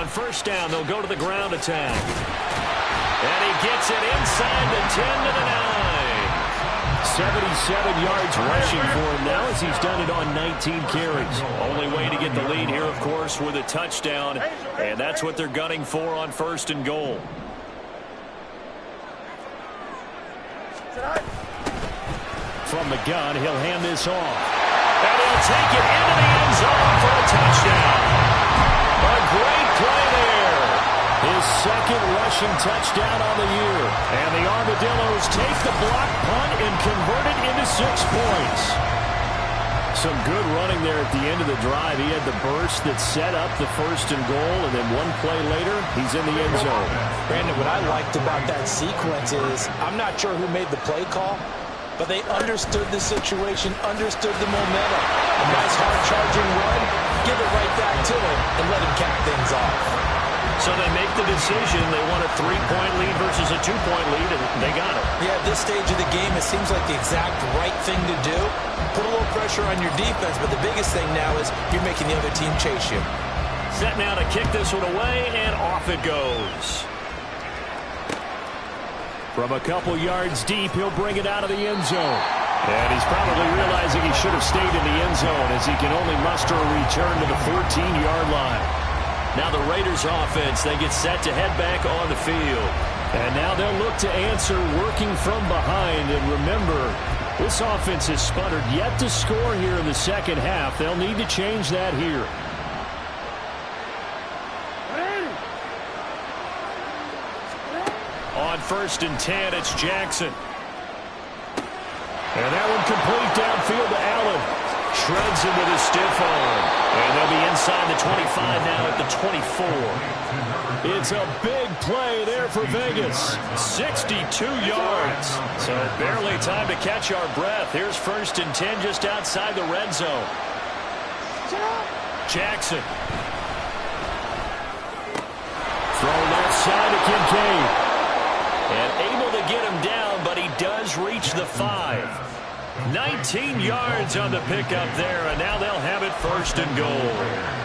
On first down, they'll go to the ground attack. And he gets it inside the 10 to the 9. 77 yards rushing for him now as he's done it on 19 carries. Only way to get the lead here, of course, with a touchdown. And that's what they're gunning for on first and goal. From the gun, he'll hand this off. And he'll take it into the end zone for a touchdown. A great play there. His second rushing touchdown on the year. And the Armadillos take the block punt and convert it into 6 points. Some good running there at the end of the drive. He had the burst that set up the first and goal, and then one play later, he's in the end zone. Brandon, what I liked about that sequence is I'm not sure who made the play call, but they understood the situation, understood the momentum. A nice hard-charging run, give it right back to him, and let him cap things off. So they make the decision. They want a 3-point lead versus a 2-point lead, and they got it. Yeah, at this stage of the game, it seems like the exact right thing to do. Put a little pressure on your defense, but the biggest thing now is you're making the other team chase you. Set now to kick this one away, and off it goes. From a couple yards deep, he'll bring it out of the end zone. And he's probably realizing he should have stayed in the end zone as he can only muster a return to the 14-yard line. Now the Raiders offense, they get set to head back on the field. And now they'll look to answer working from behind. And remember, this offense has sputtered yet to score here in the second half. They'll need to change that here. On first and 10, it's Jackson. And that one complete downfield to Allen. Shreds him with his stiff arm. And they'll be inside the 25 now at the 24. It's a big play there for Vegas. 62 yards. So barely time to catch our breath. Here's first and 10 just outside the red zone. Jackson. Throw left side to Kincaid. And able to get him down, but he does reach the 5. 19 yards on the pickup there, and now they'll have it first and goal.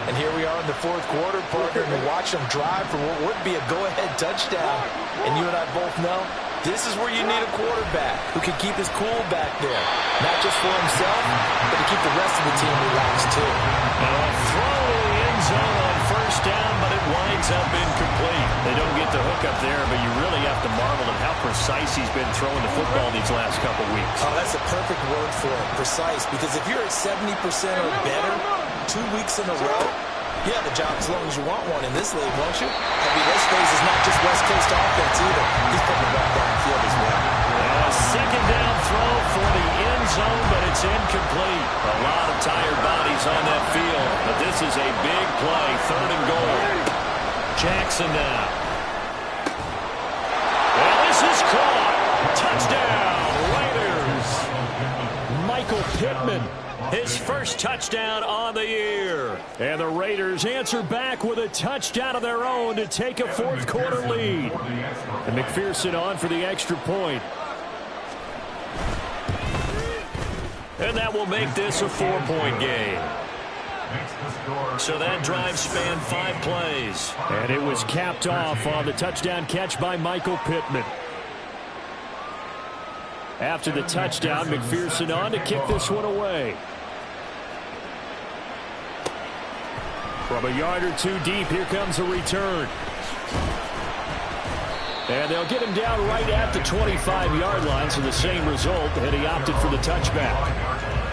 And here we are in the fourth quarter, partner, and watch them drive for what would be a go-ahead touchdown. And you and I both know this is where you need a quarterback who can keep his cool back there. Not just for himself, but to keep the rest of the team relaxed, too. And a throw to the end zone on first down, but it winds up incomplete. They don't get the hook up there, but you really have to marvel at how precise he's been throwing the football these last couple weeks. Oh, that's a perfect word for it, precise, because if you're at 70% or better 2 weeks in a row, you have a job as long as you want one in this league, won't you? I mean, let's face it's not just West Coast offense either. He's putting the ball downfield as well. A second down throw for the end zone, but it's incomplete. A lot of tired bodies on that field, but this is a big play, third and goal. Jackson now. And this is caught. Touchdown, Raiders. Michael Pittman. His first touchdown on the year. And the Raiders answer back with a touchdown of their own to take a fourth quarter lead. And McPherson on for the extra point. And that will make this a 4-point game. So that drive spanned 5 plays. And it was capped off on the touchdown catch by Michael Pittman. After the touchdown, McPherson on to kick this one away. From a yard or two deep, here comes a return. And they'll get him down right at the 25-yard line, so the same result, and he opted for the touchback.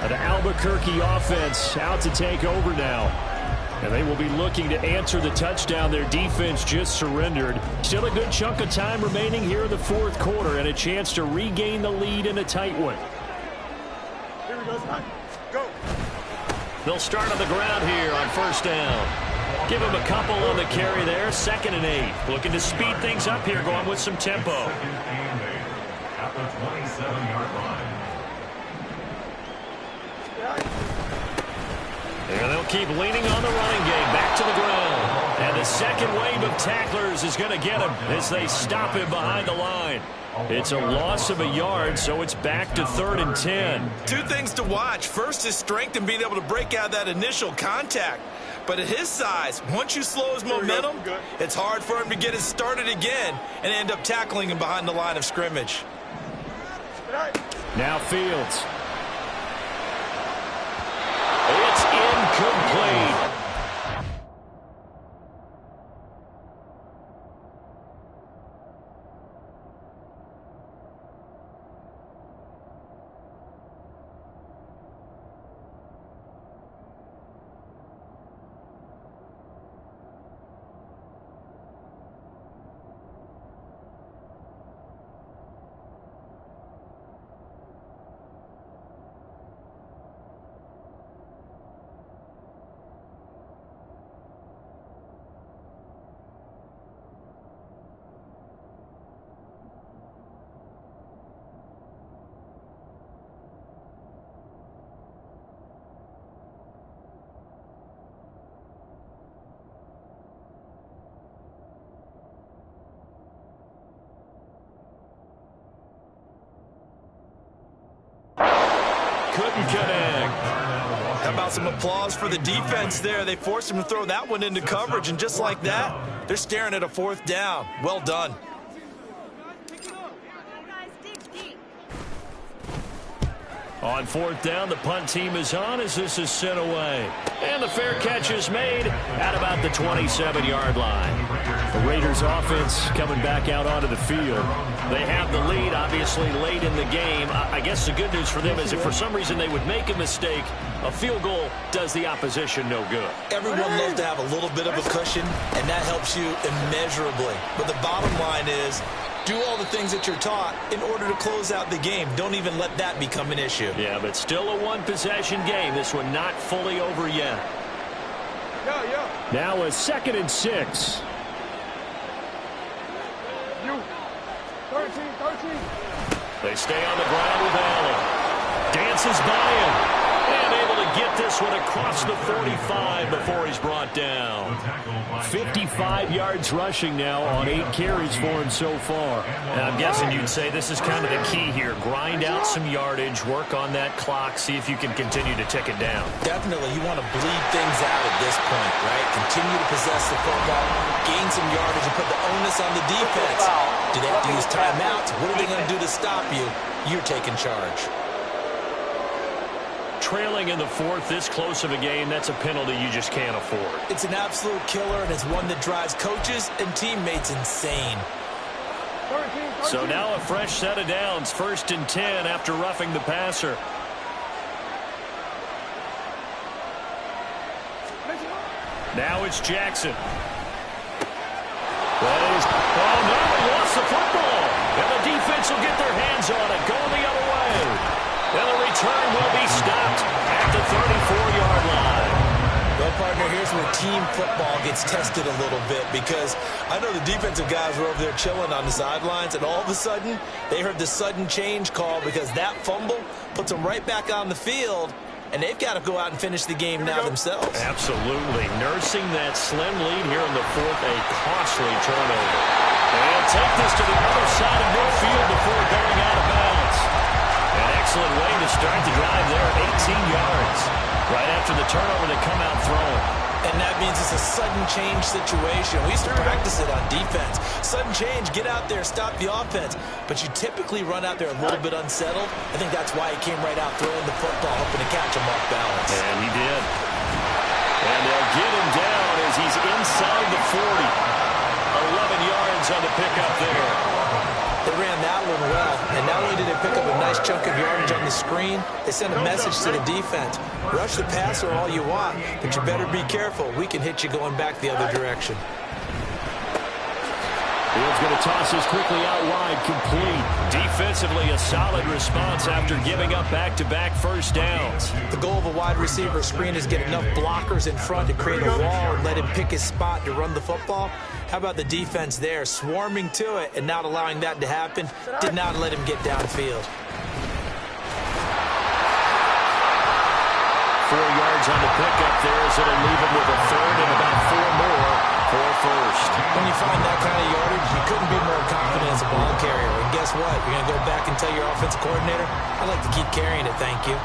An Albuquerque offense out to take over now. And they will be looking to answer the touchdown their defense just surrendered. Still a good chunk of time remaining here in the fourth quarter and a chance to regain the lead in a tight one. Here we go. Go. They'll start on the ground here on first down. Give him a couple on the carry there. 2nd and 8. Looking to speed things up here, going with some tempo. At the 27-yard line. And they'll keep leaning on the running game. Back to the ground. And the second wave of tacklers is going to get him as they stop him behind the line. It's a loss of a yard, so it's back to 3rd and 10. 2 things to watch. First is strength and being able to break out that initial contact. But at his size, once you slow his momentum, it's hard for him to get it started again and end up tackling him behind the line of scrimmage. Now Fields. It's incomplete. Couldn't connect. How about some applause for the defense there? They forced him to throw that one into coverage, and just like that, they're staring at a 4th down. Well done. On 4th down, the punt team is on as this is sent away. And the fair catch is made at about the 27-yard line. The Raiders offense coming back out onto the field. They have the lead, obviously, late in the game. I guess the good news for them is if for some reason they would make a mistake, a field goal does the opposition no good. Everyone loves to have a little bit of a cushion, and that helps you immeasurably. But the bottom line is, do all the things that you're taught in order to close out the game. Don't even let that become an issue. Yeah, but still a one-possession game. This one not fully over yet. Now a 2nd and 6. They stay on the ground with Allen. Dances by him. And able to get this one across the 45 before he's brought down. 55 yards rushing now on 8 carries for him so far. And I'm guessing you'd say this is kind of the key here. Grind out some yardage, work on that clock, see if you can continue to tick it down. Definitely, you want to bleed things out at this point, right? Continue to possess the football, gain some yardage, and put the onus on the defense. Do they have to use timeouts? What are they going to do to stop you? You're taking charge. Trailing in the 4th, this close of a game, that's a penalty you just can't afford. It's an absolute killer, and it's one that drives coaches and teammates insane. So now a fresh set of downs, 1st and 10 after roughing the passer. Now it's Jackson. Oh, no, he lost the football. And the defense will get their hands on it, going the other way. And the return will be stopped at the 34-yard line. Well, partner, here's where team football gets tested a little bit, because I know the defensive guys were over there chilling on the sidelines, and all of a sudden, they heard the sudden change call because that fumble puts them right back on the field, and they've got to go out and finish the game now themselves. Absolutely. Nursing that slim lead here in the 4th, a costly turnover. And take this to the other side of midfield before going out of bounds. An excellent way to start the drive there, 18 yards. Right after the turnover, they come out throwing. And that means it's a sudden change situation. We used to practice it on defense. Sudden change, get out there, stop the offense. But you typically run out there a little bit unsettled. I think that's why he came right out throwing the football, hoping to catch him off balance. And he did. And they'll get him down as he's inside the 40. 11 yards on the pickup there. They ran that one well, and not only did they pick up a nice chunk of yardage on the screen, they sent a message to the defense. Rush the passer all you want, but you better be careful. We can hit you going back the other direction. Fields going to toss this quickly out wide, complete. Defensively, a solid response after giving up back-to-back first downs. The goal of a wide receiver screen is get enough blockers in front to create a wall and let him pick his spot to run the football. How about the defense there, swarming to it and not allowing that to happen? Did not let him get downfield. 4 yards on the pickup there as it'll leave him with a 3rd and about 4 more for first. When you find that kind of yardage, you couldn't be more confident as a ball carrier. And guess what? You're going to go back and tell your offensive coordinator, I'd like to keep carrying it, thank you.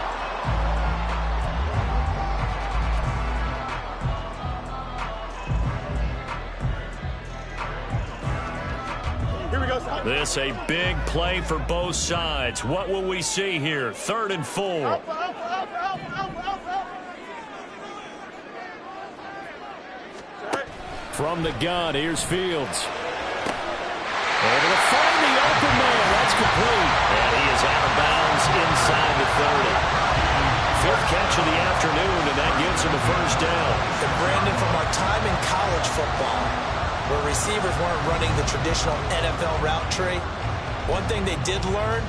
Here we go, son. This a big play for both sides. What will we see here? 3rd and 4. Alpha, alpha, alpha, alpha, alpha, alpha. From the gun, here's Fields. Able to find the open man. That's complete. And he is out of bounds inside the 30. 5th catch of the afternoon, and that gives him a first down. And Brandon, from our time in college football, where receivers weren't running the traditional NFL route tree, one thing they did learn,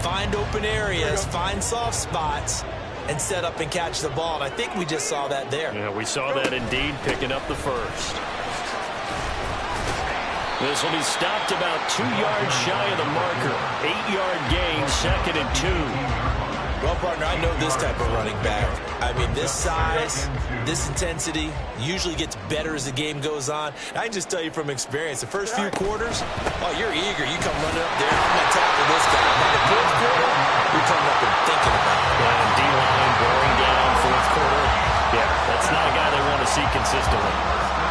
find open areas, find soft spots, and set up and catch the ball. And I think we just saw that there. Yeah, we saw that indeed, picking up the first. This will be stopped about 2 yards shy of the marker. 8-yard gain, 2nd and 2. Well, partner, I know this type of running back. I mean, this size, this intensity usually gets better as the game goes on. I can just tell you from experience, the first few quarters, oh, you're eager. You come running up there, I'm going to tackle this guy. By the 4th quarter, you're coming up and thinking about it. And D-line wearing down 4th quarter. Yeah, that's not a guy they want to see consistently.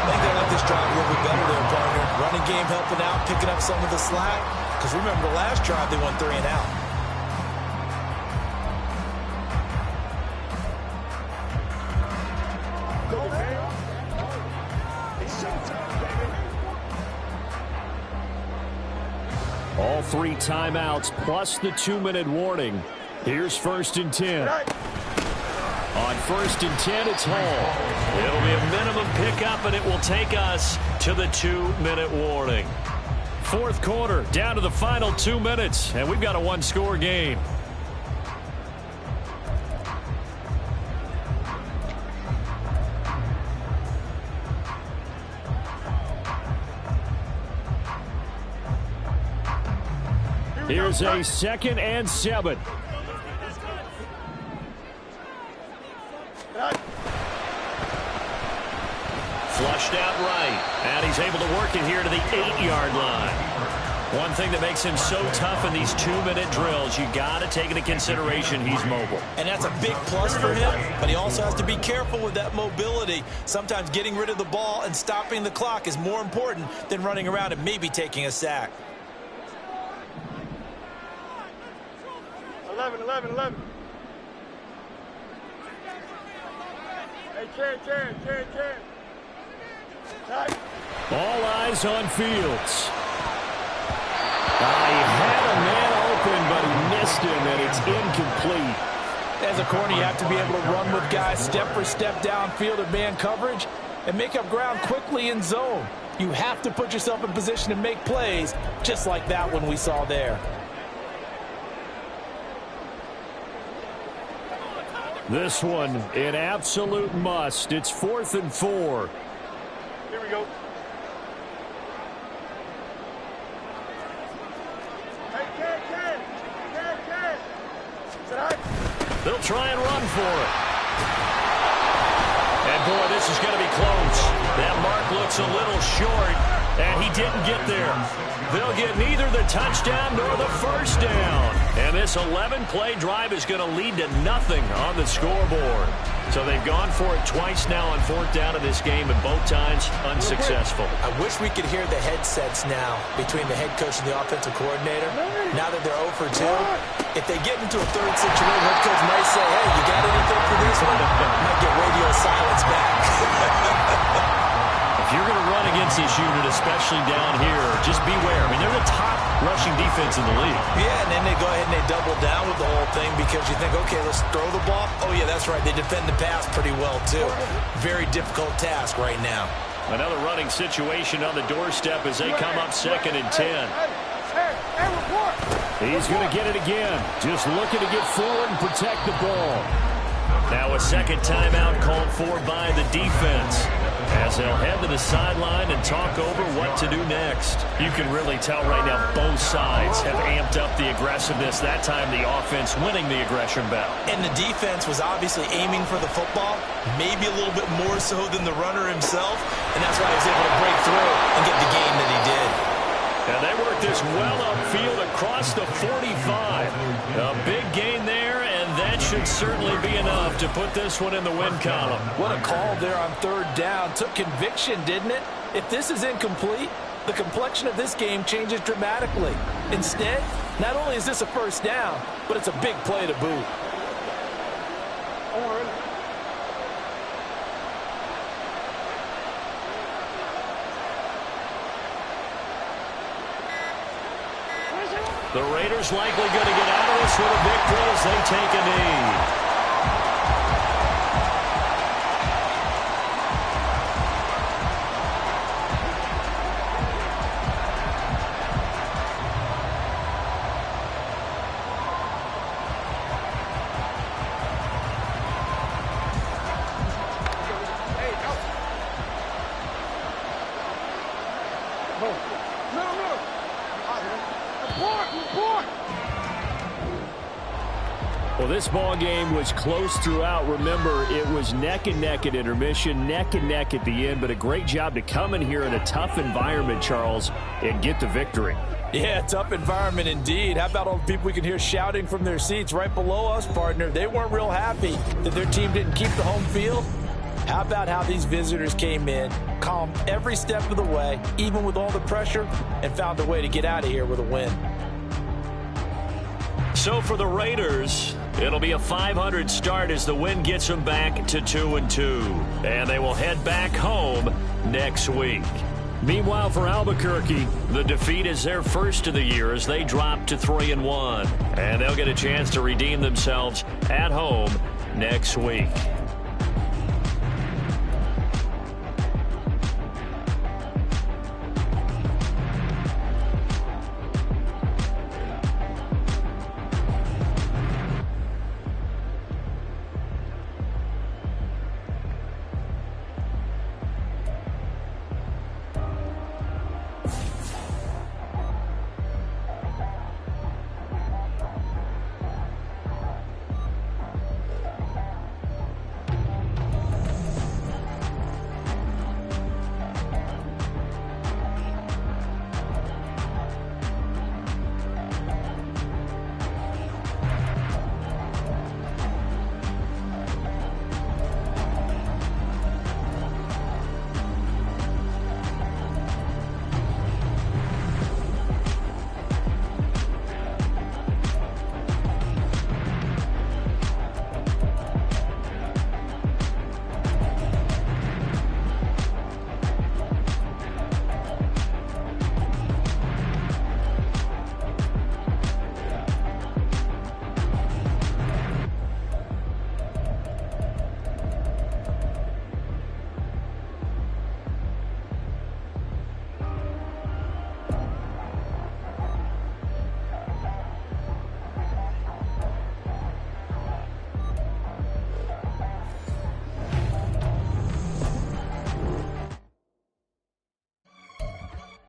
I think they like this drive a little bit better there, partner. Running game helping out, picking up some of the slack. Because remember, the last drive, they won 3 and out. All 3 timeouts plus the 2-minute warning. Here's 1st and 10. On 1st and 10, it's Hall. It'll be a minimum pickup, and it will take us to the 2-minute warning. 4th quarter, down to the final 2 minutes, and we've got a 1-score game. Here's a 2nd and 7. Flushed out right, and he's able to work it here to the 8-yard line. One thing that makes him so tough in these 2-minute drills, you got to take into consideration he's mobile. And that's a big plus for him, but he also has to be careful with that mobility. Sometimes getting rid of the ball and stopping the clock is more important than running around and maybe taking a sack. 11. Hey, Chan. All eyes on Fields. He had a man open, but he missed him, and it's incomplete. As a corner, you have to be able to run with guys step for step downfield of man coverage and make up ground quickly in zone. You have to put yourself in position to make plays, just like that one we saw there. This one, an absolute must. It's 4th and 4. Here we go. Hey, Ken. They'll try and run for it. And, boy, this is going to be close. That mark looks a little short, and he didn't get there. They'll get neither the touchdown nor the first down. And this 11-play drive is going to lead to nothing on the scoreboard. So they've gone for it twice now on 4th down in this game, and both times unsuccessful. I wish we could hear the headsets now between the head coach and the offensive coordinator. Now that they're 0 for 2, if they get into a third situation, head coach might say, hey, you got anything for this one? Might get radio silence back. If you're going to run against this unit, especially down here, just beware. I mean, they're the top rushing defense in the league. Yeah, and then they go ahead and they double down with the whole thing because you think, okay, let's throw the ball. Oh, yeah, that's right. They defend the pass pretty well, too. Very difficult task right now. Another running situation on the doorstep as they come up 2nd and 10. He's going to get it again. Just looking to get forward and protect the ball. Now a 2nd timeout called for by the defense, as they'll head to the sideline and talk over what to do next. You can really tell right now both sides have amped up the aggressiveness. That time the offense winning the aggression battle. And the defense was obviously aiming for the football, maybe a little bit more so than the runner himself, and that's why he was able to break through and get the gain that he did. And they work this well upfield across the 45. A big gain there, and that should certainly be enough to put this one in the win column. What a call there on 3rd down. Took conviction, didn't it? If this is incomplete, the complexion of this game changes dramatically. Instead, not only is this a first down, but it's a big play to boot. The Raiders likely going to get out of this with a victory as they take a knee. Well, this ball game was close throughout. Remember, it was neck and neck at intermission, neck and neck at the end, but a great job to come in here in a tough environment, Charles, and get the victory. Yeah, tough environment indeed. How about all the people we can hear shouting from their seats right below us, partner? They weren't real happy that their team didn't keep the home field. How about how these visitors came in, calm every step of the way, even with all the pressure, and found a way to get out of here with a win. So for the Raiders, it'll be a 500 start as the win gets them back to 2-2. And they will head back home next week. Meanwhile, for Albuquerque, the defeat is their first of the year as they drop to 3-1. And they'll get a chance to redeem themselves at home next week.